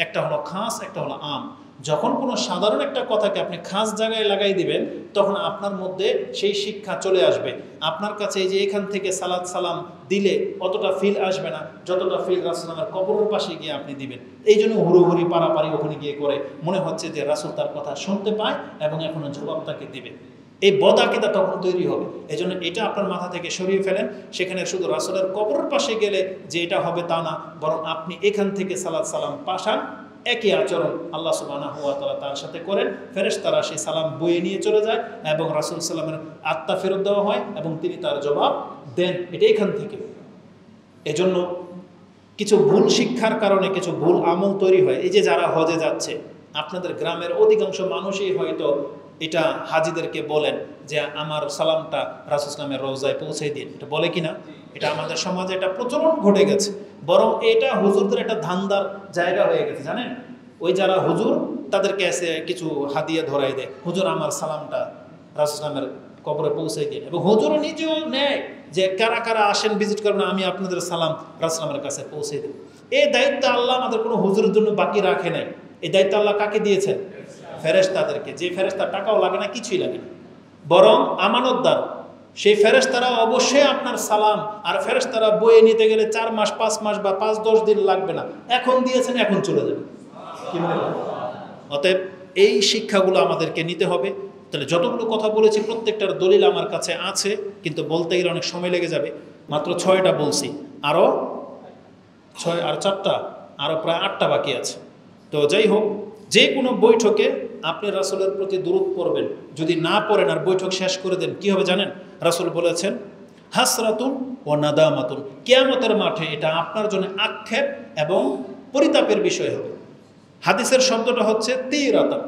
A: একটা হলো খাস, একটা হলো আম। যখন কোনো সাধারণ একটা কথাকে আপনি খাস জায়গায় লাগাই দিবেন, তখন আপনার মধ্যে সেই শিক্ষা চলে আসবে। আপনার কাছে এই যে এখান থেকে সালাত সালাম দিলে অতটা ফিল আসবে না, যতটা ফিল রাসূল আমার কবরের পাশে গিয়ে আপনি দিবেন। এই জন্য হুড়োহুড়ি পারাপারি ওখানে গিয়ে করে মনে হচ্ছে যে রাসূল তার কথা শুনতে পায় এবং এখনো জবাব তাকে দিবে। এই বদাকিদা তখন তৈরি হবে। এই জন্য এটা আপনার মাথা থেকে সরিয়ে ফেলেন। সেখানে শুধু রাসূলের কবরের পাশে গেলে যে এটা হবে তা না, বরং আপনি এখান থেকে সালাত সালাম পাঠান। একই আচরণ আল্লাহ সুবহানাহু ওয়া তাআলা তার সাথে করেন। ফেরেশতারা সেই সালাম বয়ে নিয়ে চলে যায় এবং রাসূল সাল্লামের আত্মা ফেরত দেওয়া হয় এবং তিনি তার জবাব দেন। এটা এখান থেকে। এজন্য কিছু ভুল শিক্ষার কারণে কিছু ভুল আমল তৈরি হয়। এই যে যারা হজে যাচ্ছে, আপনাদের গ্রামের অধিকাংশ মানুষই হয়তো এটা হাজিদেরকে বলেন যে আমার সালামটা রাসূল ইসলামের রওজায় পৌঁছে দিন। এটা বলে কিনা? এটা আমাদের সমাজে এটা প্রচলন ঘটে গেছে। বরং এটা হুজুরদের একটা ধান্দার জায়গা হয়ে গেছে, জানেন? ওই যারা হুজুর তাদেরকে এসে কিছু হাদিয়া ধরাই দেয়, হুজুর আমার সালামটা রাসূল ইসলামের কবরে পৌঁছে দিন। এবং হুজুরও নিজেও নেয় যে কারা কারা আসেন ভিজিট করবেন, আমি আপনাদের সালাম রাসূল ইসলামের কাছে পৌঁছে দিন। এই দায়িত্ব আল্লাহ আমাদের কোনো হুজুরের জন্য বাকি রাখে নাই। এই দায়িত্ব আল্লাহ কাকে দিয়েছেন? ফেরেশতাদেরকে। যে ফেরেশতার টাকাও লাগে না, কিছুই লাগে না, বরং আমানতদার সেই ফেরেশতারা অবশ্যই আপনার সালাম, আর ফেরেশতারা বয়ে নিতে গেলে 4 মাস 5 মাস বা 5-10 দিন লাগবে না। এখন দিয়েছেন, এখন চলে যাবে। কি মনে হয়? অতএব এই শিক্ষাগুলো আমাদেরকে নিতে হবে। তাহলে যতগুলো কথা বলেছি প্রত্যেকটার দলিল আমার কাছে আছে, কিন্তু বলতে গেলে অনেক সময় লেগে যাবে। মাত্র 6টা বলছি, আরও 6 আর 4টা, আরও প্রায় 8টা বাকি আছে। তো যাই হোক, যে কোনো বৈঠকে আপনি রাসূলের প্রতি দুরূদ পড়বেন। যদি না পড়েন আর বৈঠক শেষ করে দেন, কি হবে জানেন? রাসূল বলেছেন হাসরাতুন ও নাদামাতুন, কিয়ামতের মাঠে এটা আপনার জন্য আক্ষেপ এবং পরিতাপের বিষয় হবে। হাদিসের শব্দটা হচ্ছে তিরাতান।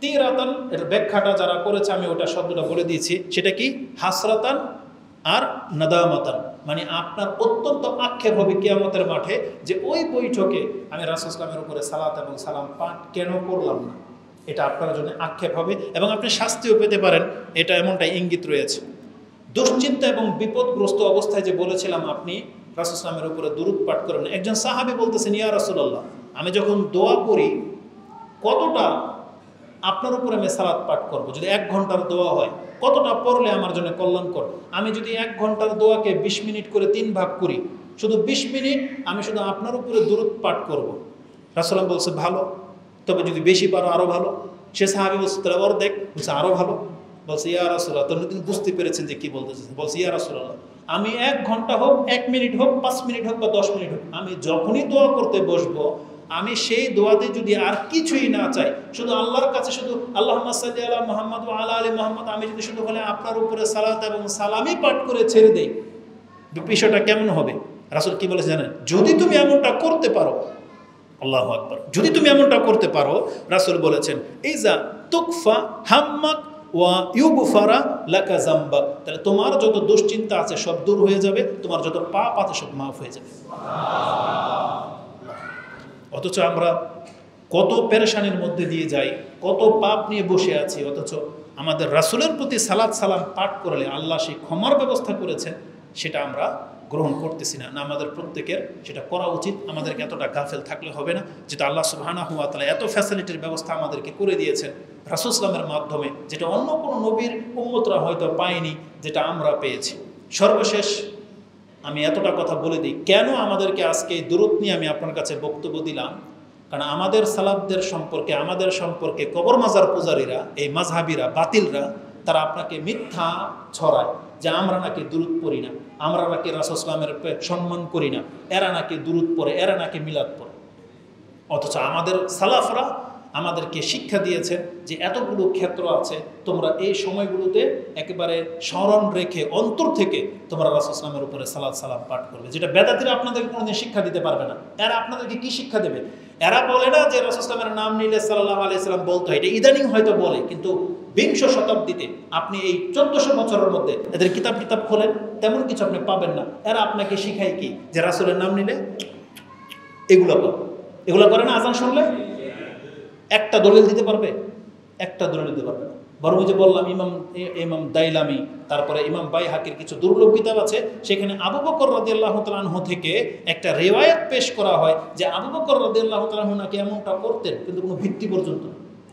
A: তিরাতান এর ব্যাখ্যাটা যারা করেছে আমি ওটা শব্দটা বলে দিয়েছি। সেটা কি? হাসরাতান আর নাদামাতান, মানে আপনার অত্যন্ত আক্ষেপ হবে কিয়ামতের মাঠে যে ওই বৈঠকে আমি রাসূল ইসলামের উপরে সালাত এবং সালাম পাঠ কেন করলাম না। এটা আপনার জন্য আক্ষেপ হবে এবং আপনি শাস্তিও পেতে পারেন। এটা এমনটাই ইঙ্গিত রয়েছে। দুশ্চিন্তা এবং বিপদগ্রস্ত অবস্থায় যে বলেছিলাম আপনি রাসূল ইসলামের উপরে দুরূদ পাঠ করেন, একজন সাহাবী বলতেছেন ইয়া রাসূলুল্লাহ, আমি যখন দোয়া করি কতটা আপনার উপরে আমি সালাত পাঠ করব? যদি 1 ঘন্টার দোয়া হয় কতটা পড়লে আমার জন্য কল্যাণকর? আমি যদি 1 ঘন্টার দোয়াকে 20 মিনিট করে 3 ভাগ করি, শুধু 20 মিনিট আমি শুধু আপনার উপরে দুরূদ পাঠ করব। রাসূল বলছে ভালো, তবে যদি বেশি পারো আরও ভালো। সে সাহাবী বলছে তাহলে অর্ধেক, বলছে আরও ভালো। বলছে ইয়া রাসূলুল্লাহ, তখন তিনি বুঝতে পেরেছেন যে কি বলতেছে। বলছে ইয়া রাসূলুল্লাহ, আমি 1 ঘন্টা হোক, 1 মিনিট হোক, 5 মিনিট হোক বা 10 মিনিট হোক, আমি যখনই দোয়া করতে বসবো আমি সেই দোয়াতে যদি আর কিছুই না চাই, শুধু আল্লাহর কাছে শুধু আল্লাহুম্মা সাল্লি আলা মুহাম্মাদ ওয়া আলা আলি মুহাম্মাদ, আমি যদি শুধু বলে আপনার উপরে সালাত এবং সালামই পাঠ করে ছেড়ে দেই, বিষয়টা কেমন হবে? রাসূল কি বলেছে জানেন? যদি তুমি এমনটা করতে পারো, আল্লাহু আকবার, যদি তুমি এমনটা করতে পারো, রাসূল বলেছেন ইজা তুকফা হাম্মাক ওয়া ইউগফারা লাকা যামবাক, তাহলে তোমার যত দুশ্চিন্তা আছে সব দূর হয়ে যাবে, তোমার যত পাপ আছে সব মাফ হয়ে যাবে। অথচ আমরা কত পেরেশানির মধ্যে দিয়ে যাই, কত পাপ নিয়ে বসে আছি, অথচ আমাদের রাসূলের প্রতি সালাত সালাম পাঠ করলে আল্লাহ সেই ক্ষমার ব্যবস্থা করেছেন, সেটা আমরা গ্রহণ করতেছি না। আমাদের প্রত্যেকের সেটা করা উচিত। আমাদেরকে এতটা গাফেল থাকলে হবে না, যেটা আল্লাহ সুবহানাহু ওয়া তাআলা এত ফ্যাসিলিটির ব্যবস্থা আমাদেরকে করে দিয়েছেন রাসূল সাল্লামের মাধ্যমে, যেটা অন্য কোনো নবীর উম্মতরা হয়তো পায়নি, যেটা আমরা পেয়েছি। সর্বশেষ আমি এতটা কথা বলে দিই, কেন আমাদেরকে আজকে এই দুরূদ নিয়ে আমি আপনার কাছে বক্তব্য দিলাম। কারণ আমাদের সালাফদের সম্পর্কে, আমাদের সম্পর্কে কবর মাজার পূজারীরা, এই মাযহাবিরা, বাতিলরা, তারা আপনাকে মিথ্যা ছড়ায় যে আমরা নাকি দুরূদ পড়ি না, আমরা নাকি রাসূল সাল্লাল্লাহু আলাইহি ওয়াসাল্লামের সম্মান করি না, এরা নাকি দুরূদ পড়ে, এরা নাকি মিলাদ পড়ে। অথচ আমাদের সালাফরা আমাদেরকে শিক্ষা দিয়েছেন যে এতগুলো ক্ষেত্র আছে, তোমরা এই সময়গুলোতে একেবারে স্মরণ রেখে অন্তর থেকে তোমরা রাসূল সাল্লাল্লাহু আলাইহি ওয়াসাল্লামের উপরে সালাত সালাম পাঠ করবে, যেটা বেদাতীরা আপনাদেরকে কোনোদিন শিক্ষা দিতে পারবে না। এরা আপনাদেরকে কি শিক্ষা দেবে? এরা বলে না যে রাসূল সাল্লাল্লাহু আলাইহি ওয়াসাল্লামের নাম নিলে সাল্লাল্লাহু আলাইহি ওয়াসাল্লাম বলতে হয়, এটা ইদানিং হয়তো বলে, কিন্তু বিংশ শতাব্দীতে আপনি এই 1400 বছরের মধ্যে এদের কিতাব খোলেন, তেমন কিছু আপনি পাবেন না। এরা আপনাকে শিখায় কি যে রাসূলের নাম নিলে এগুলো করো, এগুলো করে না। আজান শুনলে একটা দলিল দিতে পারবে? একটা দলিল দিতে পারবে না। বরং যে বললাম ইমাম দাইলামি, তারপরে ইমাম বাইহাকির কিছু দুর্লভ কিতাব আছে, সেখানে আবু বকর রাদিয়াল্লাহু তাআলা আনহু থেকে একটা রিওয়ায়াত পেশ করা হয় যে আবু বকর রাদিয়াল্লাহু তাআলা আনহু নাকি এমনটা করতেন, কিন্তু কোনো ভিত্তি পর্যন্ত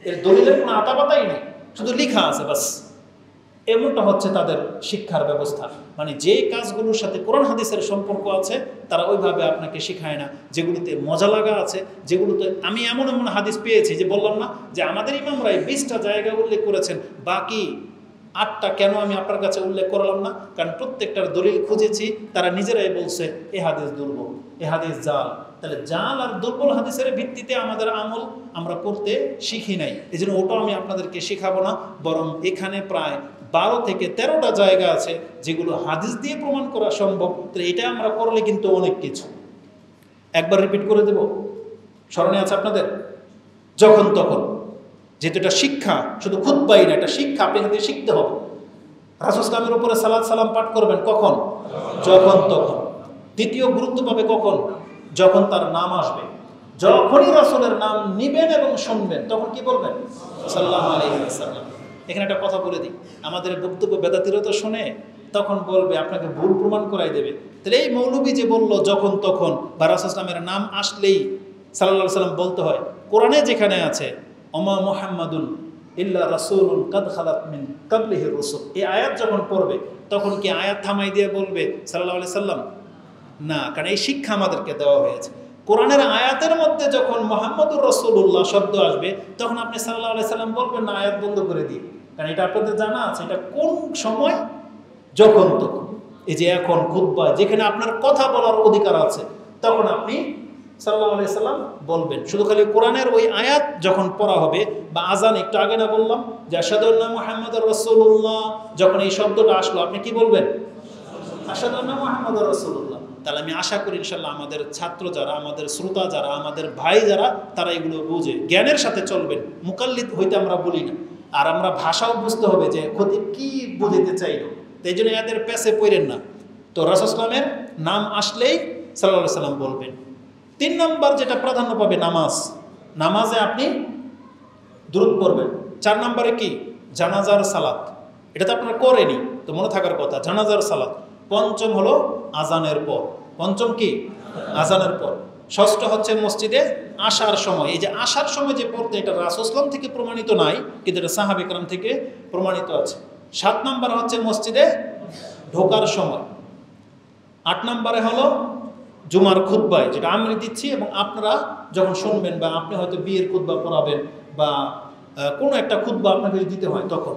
A: এর দলিলের কোনো আতাপাতাই নেই, শুধু লেখা আছে বাস। এমনটা হচ্ছে তাদের শিক্ষার ব্যবস্থা। মানে যে কাজগুলোর সাথে কোরআন হাদিসের সম্পর্ক আছে তারা ওইভাবে আপনাকে শেখায় না। যেগুলোতে মজা লাগা আছে, যেগুলোতে আমি এমন এমন হাদিস পেয়েছি যে বললাম না যে আমাদের ইমামরাই 20টা জায়গা উল্লেখ করেছেন, বাকি 8টা কেন আমি আপনার কাছে উল্লেখ করলাম না? কারণ প্রত্যেকটার দলিল খুঁজেছি, তারা নিজেরাই বলছে এ হাদিস দুর্বল, এ হাদিস জাল। তাহলে জাল আর দুর্বল হাদিসের ভিত্তিতে আমাদের আমল আমরা করতে শিখি নাই, এই জন্য ওটাও আমি আপনাদেরকে শেখাবো না। বরং এখানে প্রায় 12 থেকে 13টা জায়গা আছে যেগুলো হাদিস দিয়ে প্রমাণ করা সম্ভব। তো এটা আমরা করলে কিন্তু অনেক কিছু। একবার রিপিট করে দেব, স্মরণে আছে আপনাদের? যখন তখন, যেহেতু এটা শিক্ষা, শুধু খুতবাই না, এটা শিক্ষা, আপনি কিন্তু শিখতে হবে। রাসূল সাল্লাল্লাহু উপরে সালাত সালাম পাঠ করবেন কখন? যখন তখন। দ্বিতীয় গুরুত্ব পাবে কখন? যখন তার নাম আসবে। যখনই রাসূলের নাম নিবেন এবং শুনবেন তখন কি বলবেন? সাল্লাল্লাহু আলাইহি ওয়াসাল্লাম। এখানে একটা কথা বলে দিই, আমাদের বক্তব্য বেদাতীরা তো শোনে, তখন বলবে, আপনাকে ভুল প্রমাণ করাই দেবে। তাহলে এই মৌলবী যে বলল যখন তখন, বা রাসূল সাল্লাল্লাহু নাম আসলেই সাল্লাল্লাহু আলাইহি ওয়াসাল্লাম বলতে হয়, কোরআনে যেখানে আছে ওমা মুহাম্মাদুন ইল্লা রাসূলুন কাদ খালাত মিন ক্বাবলিহির রাসূল, এই আয়াত যখন পড়বে তখন কি আয়াত থামাই দিয়ে বলবে সাল্লাল্লাহু আলাইহি সাল্লাম? না, কারণ এই শিক্ষা আমাদেরকে দেওয়া হয়েছে। কোরআনের আয়াতের মধ্যে যখন মুহাম্মাদুর রাসূলুল্লাহ শব্দ আসবে তখন আপনি সাল্লাল্লাহু আলাইহি সাল্লাম বলবেন না, আয়াত বন্ধ করে দিয়ে। কারণ এটা আপনাদের জানা আছে, এটা কোন সময়? যখন তখন। এই যে এখন খুতবা যেখানে আপনার কথা বলার অধিকার আছে, তখন আপনি সাল্লাল্লাহু আলাইহি সাল্লাম বলবেন। শুধু খালি কোরআনের ওই আয়াত যখন পড়া হবে, বা আজান একটু আগে না বললাম যে আশহাদু আন্না মুহাম্মাদুর রাসূলুল্লাহ, যখন এই শব্দটা আসলো আপনি কি বলবেন? আশহাদু আন্না মুহাম্মাদুর রাসূলুল্লাহ। তাহলে আমি আশা করি ইনশাআল্লাহ আমাদের ছাত্র যারা, আমাদের শ্রোতা যারা, আমাদের ভাই যারা, তারা এগুলো বুঝে জ্ঞানের সাথে চলবেন। মুকাল্লিদ হইতে আমরা বলি না, আর আমরা ভাষাও বুঝতে হবে যে খতিব কি বুঝাইতে চাইল, তাই জন্য এদের পেছে পড়েন না। তো রাসূল সাল্লামের নাম আসলেই সাল্লাল্লাহু আলাইহি সাল্লাম বলবেন। 3 নম্বর যেটা প্রাধান্য পাবে নামাজ, নামাজে আপনি দুরূদ পড়বেন। 4 নম্বরে কি? জানাজার সালাত, এটা তো আপনারা করেনি, তো মনে থাকার কথা, জানাজার সালাত। 5ম হলো আজানের পর। 5ম কি? আজানের পর। 6ষ্ঠ হচ্ছে মসজিদে আসার সময়। এই যে আসার সময় যে পড়তে, এটা রাসূল সাল্লাল্লাহু থেকে প্রমাণিত নাই, কিন্তু এটা সাহাবা কেরাম থেকে প্রমাণিত আছে। 7 নম্বর হচ্ছে মসজিদে ঢোকার সময়। 8 নম্বরে হলো জুমার খুতবায়, যেটা আমি দিচ্ছি এবং আপনারা যখন শুনবেন, বা আপনি হয়তো বিয়ের খুতবা পড়াবেন, বা কোনো একটা খুতবা আপনাকে দিতে হয় তখন।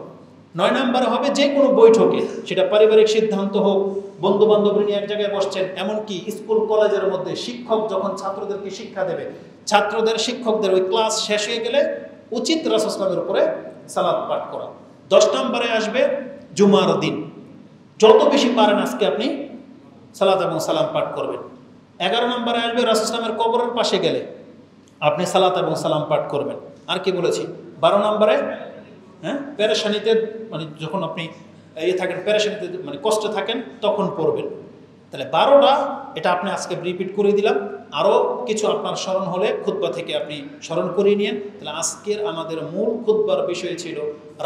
A: 9 নম্বরে হবে যে কোনো বৈঠকে, সেটা পারিবারিক সিদ্ধান্ত হোক, বন্ধু বান্ধবী নিয়ে এক জায়গায় বসছেন, এমনকি স্কুল কলেজের মধ্যে শিক্ষক যখন ছাত্রদেরকে শিক্ষা দেবে, ছাত্রদের শিক্ষকদের ওই ক্লাস শেষ হয়ে গেলে উচিত রাসূল সাল্লাল্লাহু উপরে সালাত পাঠ করা। 10 নম্বরে আসবে জুমার দিন, যত বেশি পারেন আজকে আপনি সালাত এবং সালাম পাঠ করবেন। 11 নম্বরে আসবে রাসূল সাল্লাল্লাহু কবরের পাশে গেলে আপনি সালাত এবং সালাম পাঠ করবেন। আর কি বলেছি? 12 নম্বরে পেরেশানিতে, মানে যখন আপনি থাকেন পেরেশানিতে, মানে কষ্টে থাকেন, তখন পড়বেন। তাহলে 12টা, এটা আপনি আজকে রিপিট করে দিলাম। আরও কিছু আপনার স্মরণ হলে খুতবা থেকে আপনি স্মরণ করিয়ে নিন। তাহলে আজকের আমাদের মূল খুতবার বিষয় ছিল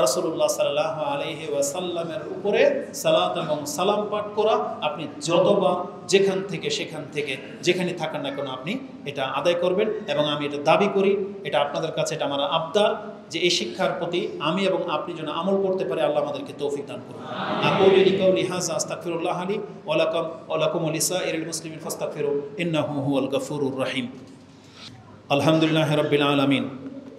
A: রাসূলুল্লাহ সাল্লাল্লাহু আলাইহি ওয়াসাল্লামের উপরে সালাত এবং সালাম পাঠ করা। আপনি যতবার যেখান থেকে সেখান থেকে যেখানে থাকেন না কেন আপনি এটা আদায় করবেন। এবং আমি এটা দাবি করি, এটা আপনাদের কাছে, এটা আমার আবদার, যে এই শিক্ষার প্রতি আমি এবং আপনি যেন আমল করতে পারি। আল্লাহ আমাদেরকে তৌফিক দান করুন। আকুলু লিকাউলি হাযা আস্তাগফিরুল্লাহ লি ওয়া লাকুম ওয়া লিসাইরিল মুসলিমিন ফাস্তাগফিরু ইন্নাহু হুয়াল গফুরুর রহিম। আলহামদুলিল্লাহ রাব্বিল আলামিন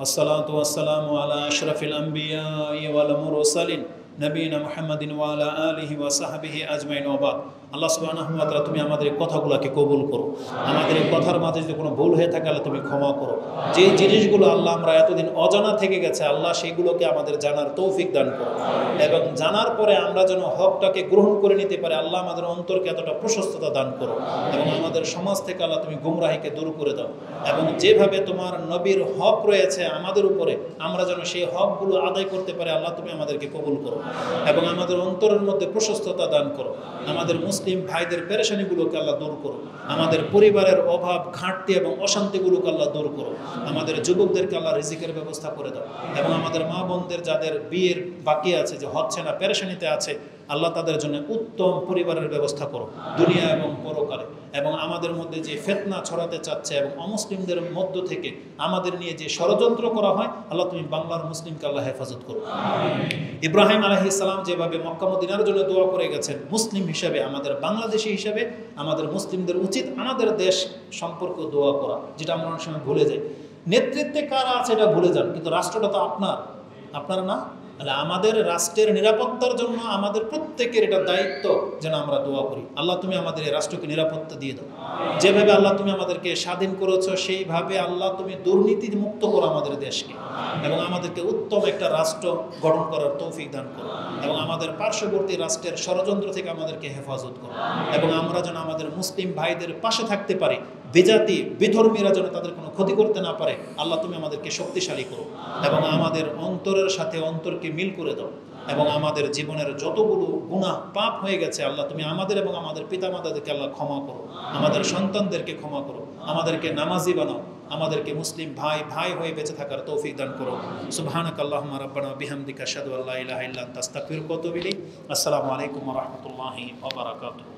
A: আসসালাতু ওয়াসসালামু আলা আশরাফিল আম্বিয়াই ওয়াল মুরসালিন নবিয়িনা মুহাম্মাদিন ওয়া আলা আলিহি ওয়া সাহবিহি আজমাইন ওয়া বাদ। আল্লাহ সুবহানাহু ওয়া তাআলা তুমি আমাদের এই কথাগুলোকে কবুল করো। আমাদের এই কথার মাঝে যদি কোনো ভুল হয়ে থাকে আল্লাহ তুমি ক্ষমা করো। যে জিনিসগুলো আল্লাহ আমরা এতদিন অজানা থেকে গেছে আল্লাহ সেইগুলোকে আমাদের জানার তৌফিক দান করো, এবং জানার পরে আমরা যেন হকটাকে গ্রহণ করে নিতে পারি আল্লাহ আমাদের অন্তরকে এতটা প্রশস্ততা দান করো, এবং আমাদের সমাজ থেকে আল্লাহ তুমি গুমরাহিকে দূর করে দাও, এবং যেভাবে তোমার নবীর হক রয়েছে আমাদের উপরে আমরা যেন সেই হকগুলো আদায় করতে পারি আল্লাহ তুমি আমাদেরকে কবুল করো, এবং আমাদের অন্তরের মধ্যে প্রশস্ততা দান করো। আমাদের মুসলিম ভাইদের পেরেশানিগুলোকে আল্লাহ দূর করো, আমাদের পরিবারের অভাব ঘাটতি এবং অশান্তিগুলোকে আল্লাহ দূর করো, আমাদের যুবকদেরকে আল্লাহ রিজিকের ব্যবস্থা করে দাও, এবং আমাদের মা বোনদের যাদের বিয়ের বাকি আছে, যে হচ্ছে না, পেরেশানিতে আছে, আল্লাহ তাদের জন্য উত্তম পরিবারের ব্যবস্থা করো দুনিয়া এবং পরকালে। এবং আমাদের মধ্যে যে ফিতনা ছড়াতে চাচ্ছে এবং অমুসলিমদের মধ্য থেকে আমাদের নিয়ে যে ষড়যন্ত্র করা হয় আল্লাহ তুমি বাংলার মুসলিমকে আল্লাহ হেফাজত করো। ইব্রাহিম আলাইহিস সালাম যেভাবে মক্কা মদিনার জন্য দোয়া করে গেছেন, মুসলিম হিসাবে আমাদের বাংলাদেশি হিসাবে আমাদের মুসলিমদের উচিত আমাদের দেশ সম্পর্কে দোয়া করা, যেটা আমরা অনেক সময় ভুলে যাই। নেতৃত্বে কারা আছে এটা ভুলে যান, কিন্তু রাষ্ট্রটা তো আপনার না। তাহলে আমাদের রাষ্ট্রের নিরাপত্তার জন্য আমাদের প্রত্যেকের এটা দায়িত্ব যেন আমরা দোয়া করি আল্লাহ তুমি আমাদের এই রাষ্ট্রকে নিরাপত্তা দিয়ে দাও। যেভাবে আল্লাহ তুমি আমাদেরকে স্বাধীন করেছো সেইভাবে আল্লাহ তুমি দুর্নীতি মুক্ত করো আমাদের দেশকে, এবং আমাদেরকে উত্তম একটা রাষ্ট্র গঠন করার তৌফিক দান করো, এবং আমাদের পার্শ্ববর্তী রাষ্ট্রের ষড়যন্ত্র থেকে আমাদেরকে হেফাজত করো, এবং আমরা যেন আমাদের মুসলিম ভাইদের পাশে থাকতে পারি, বিজাতি বিধর্মীরা যেন তাদের কোনো ক্ষতি করতে না পারে আল্লাহ তুমি আমাদেরকে শক্তিশালী করো, এবং আমাদের অন্তরের সাথে অন্তরকে মিল করে দাও, এবং আমাদের জীবনের যতগুলো গুনাহ পাপ হয়ে গেছে আল্লাহ তুমি আমাদের এবং আমাদের পিতামাতাদেরকে আল্লাহ ক্ষমা করো, আমাদের সন্তানদেরকে ক্ষমা করো, আমাদেরকে নামাজি বানাও, আমাদেরকে মুসলিম ভাই ভাই হয়ে বেঁচে থাকার তৌফিক দান করো। সুবহানাকা আল্লাহুম্মা রাব্বানা বিহামদিকা আশহাদু আল্লা ইলাহা ইল্লা আনতা আস্তাগফিরুকা ওয়া আতুবু ইলাইক। আসসালামু আলাইকুম ওয়া রাহমাতুল্লাহি ওয়া বারাকাতুহু।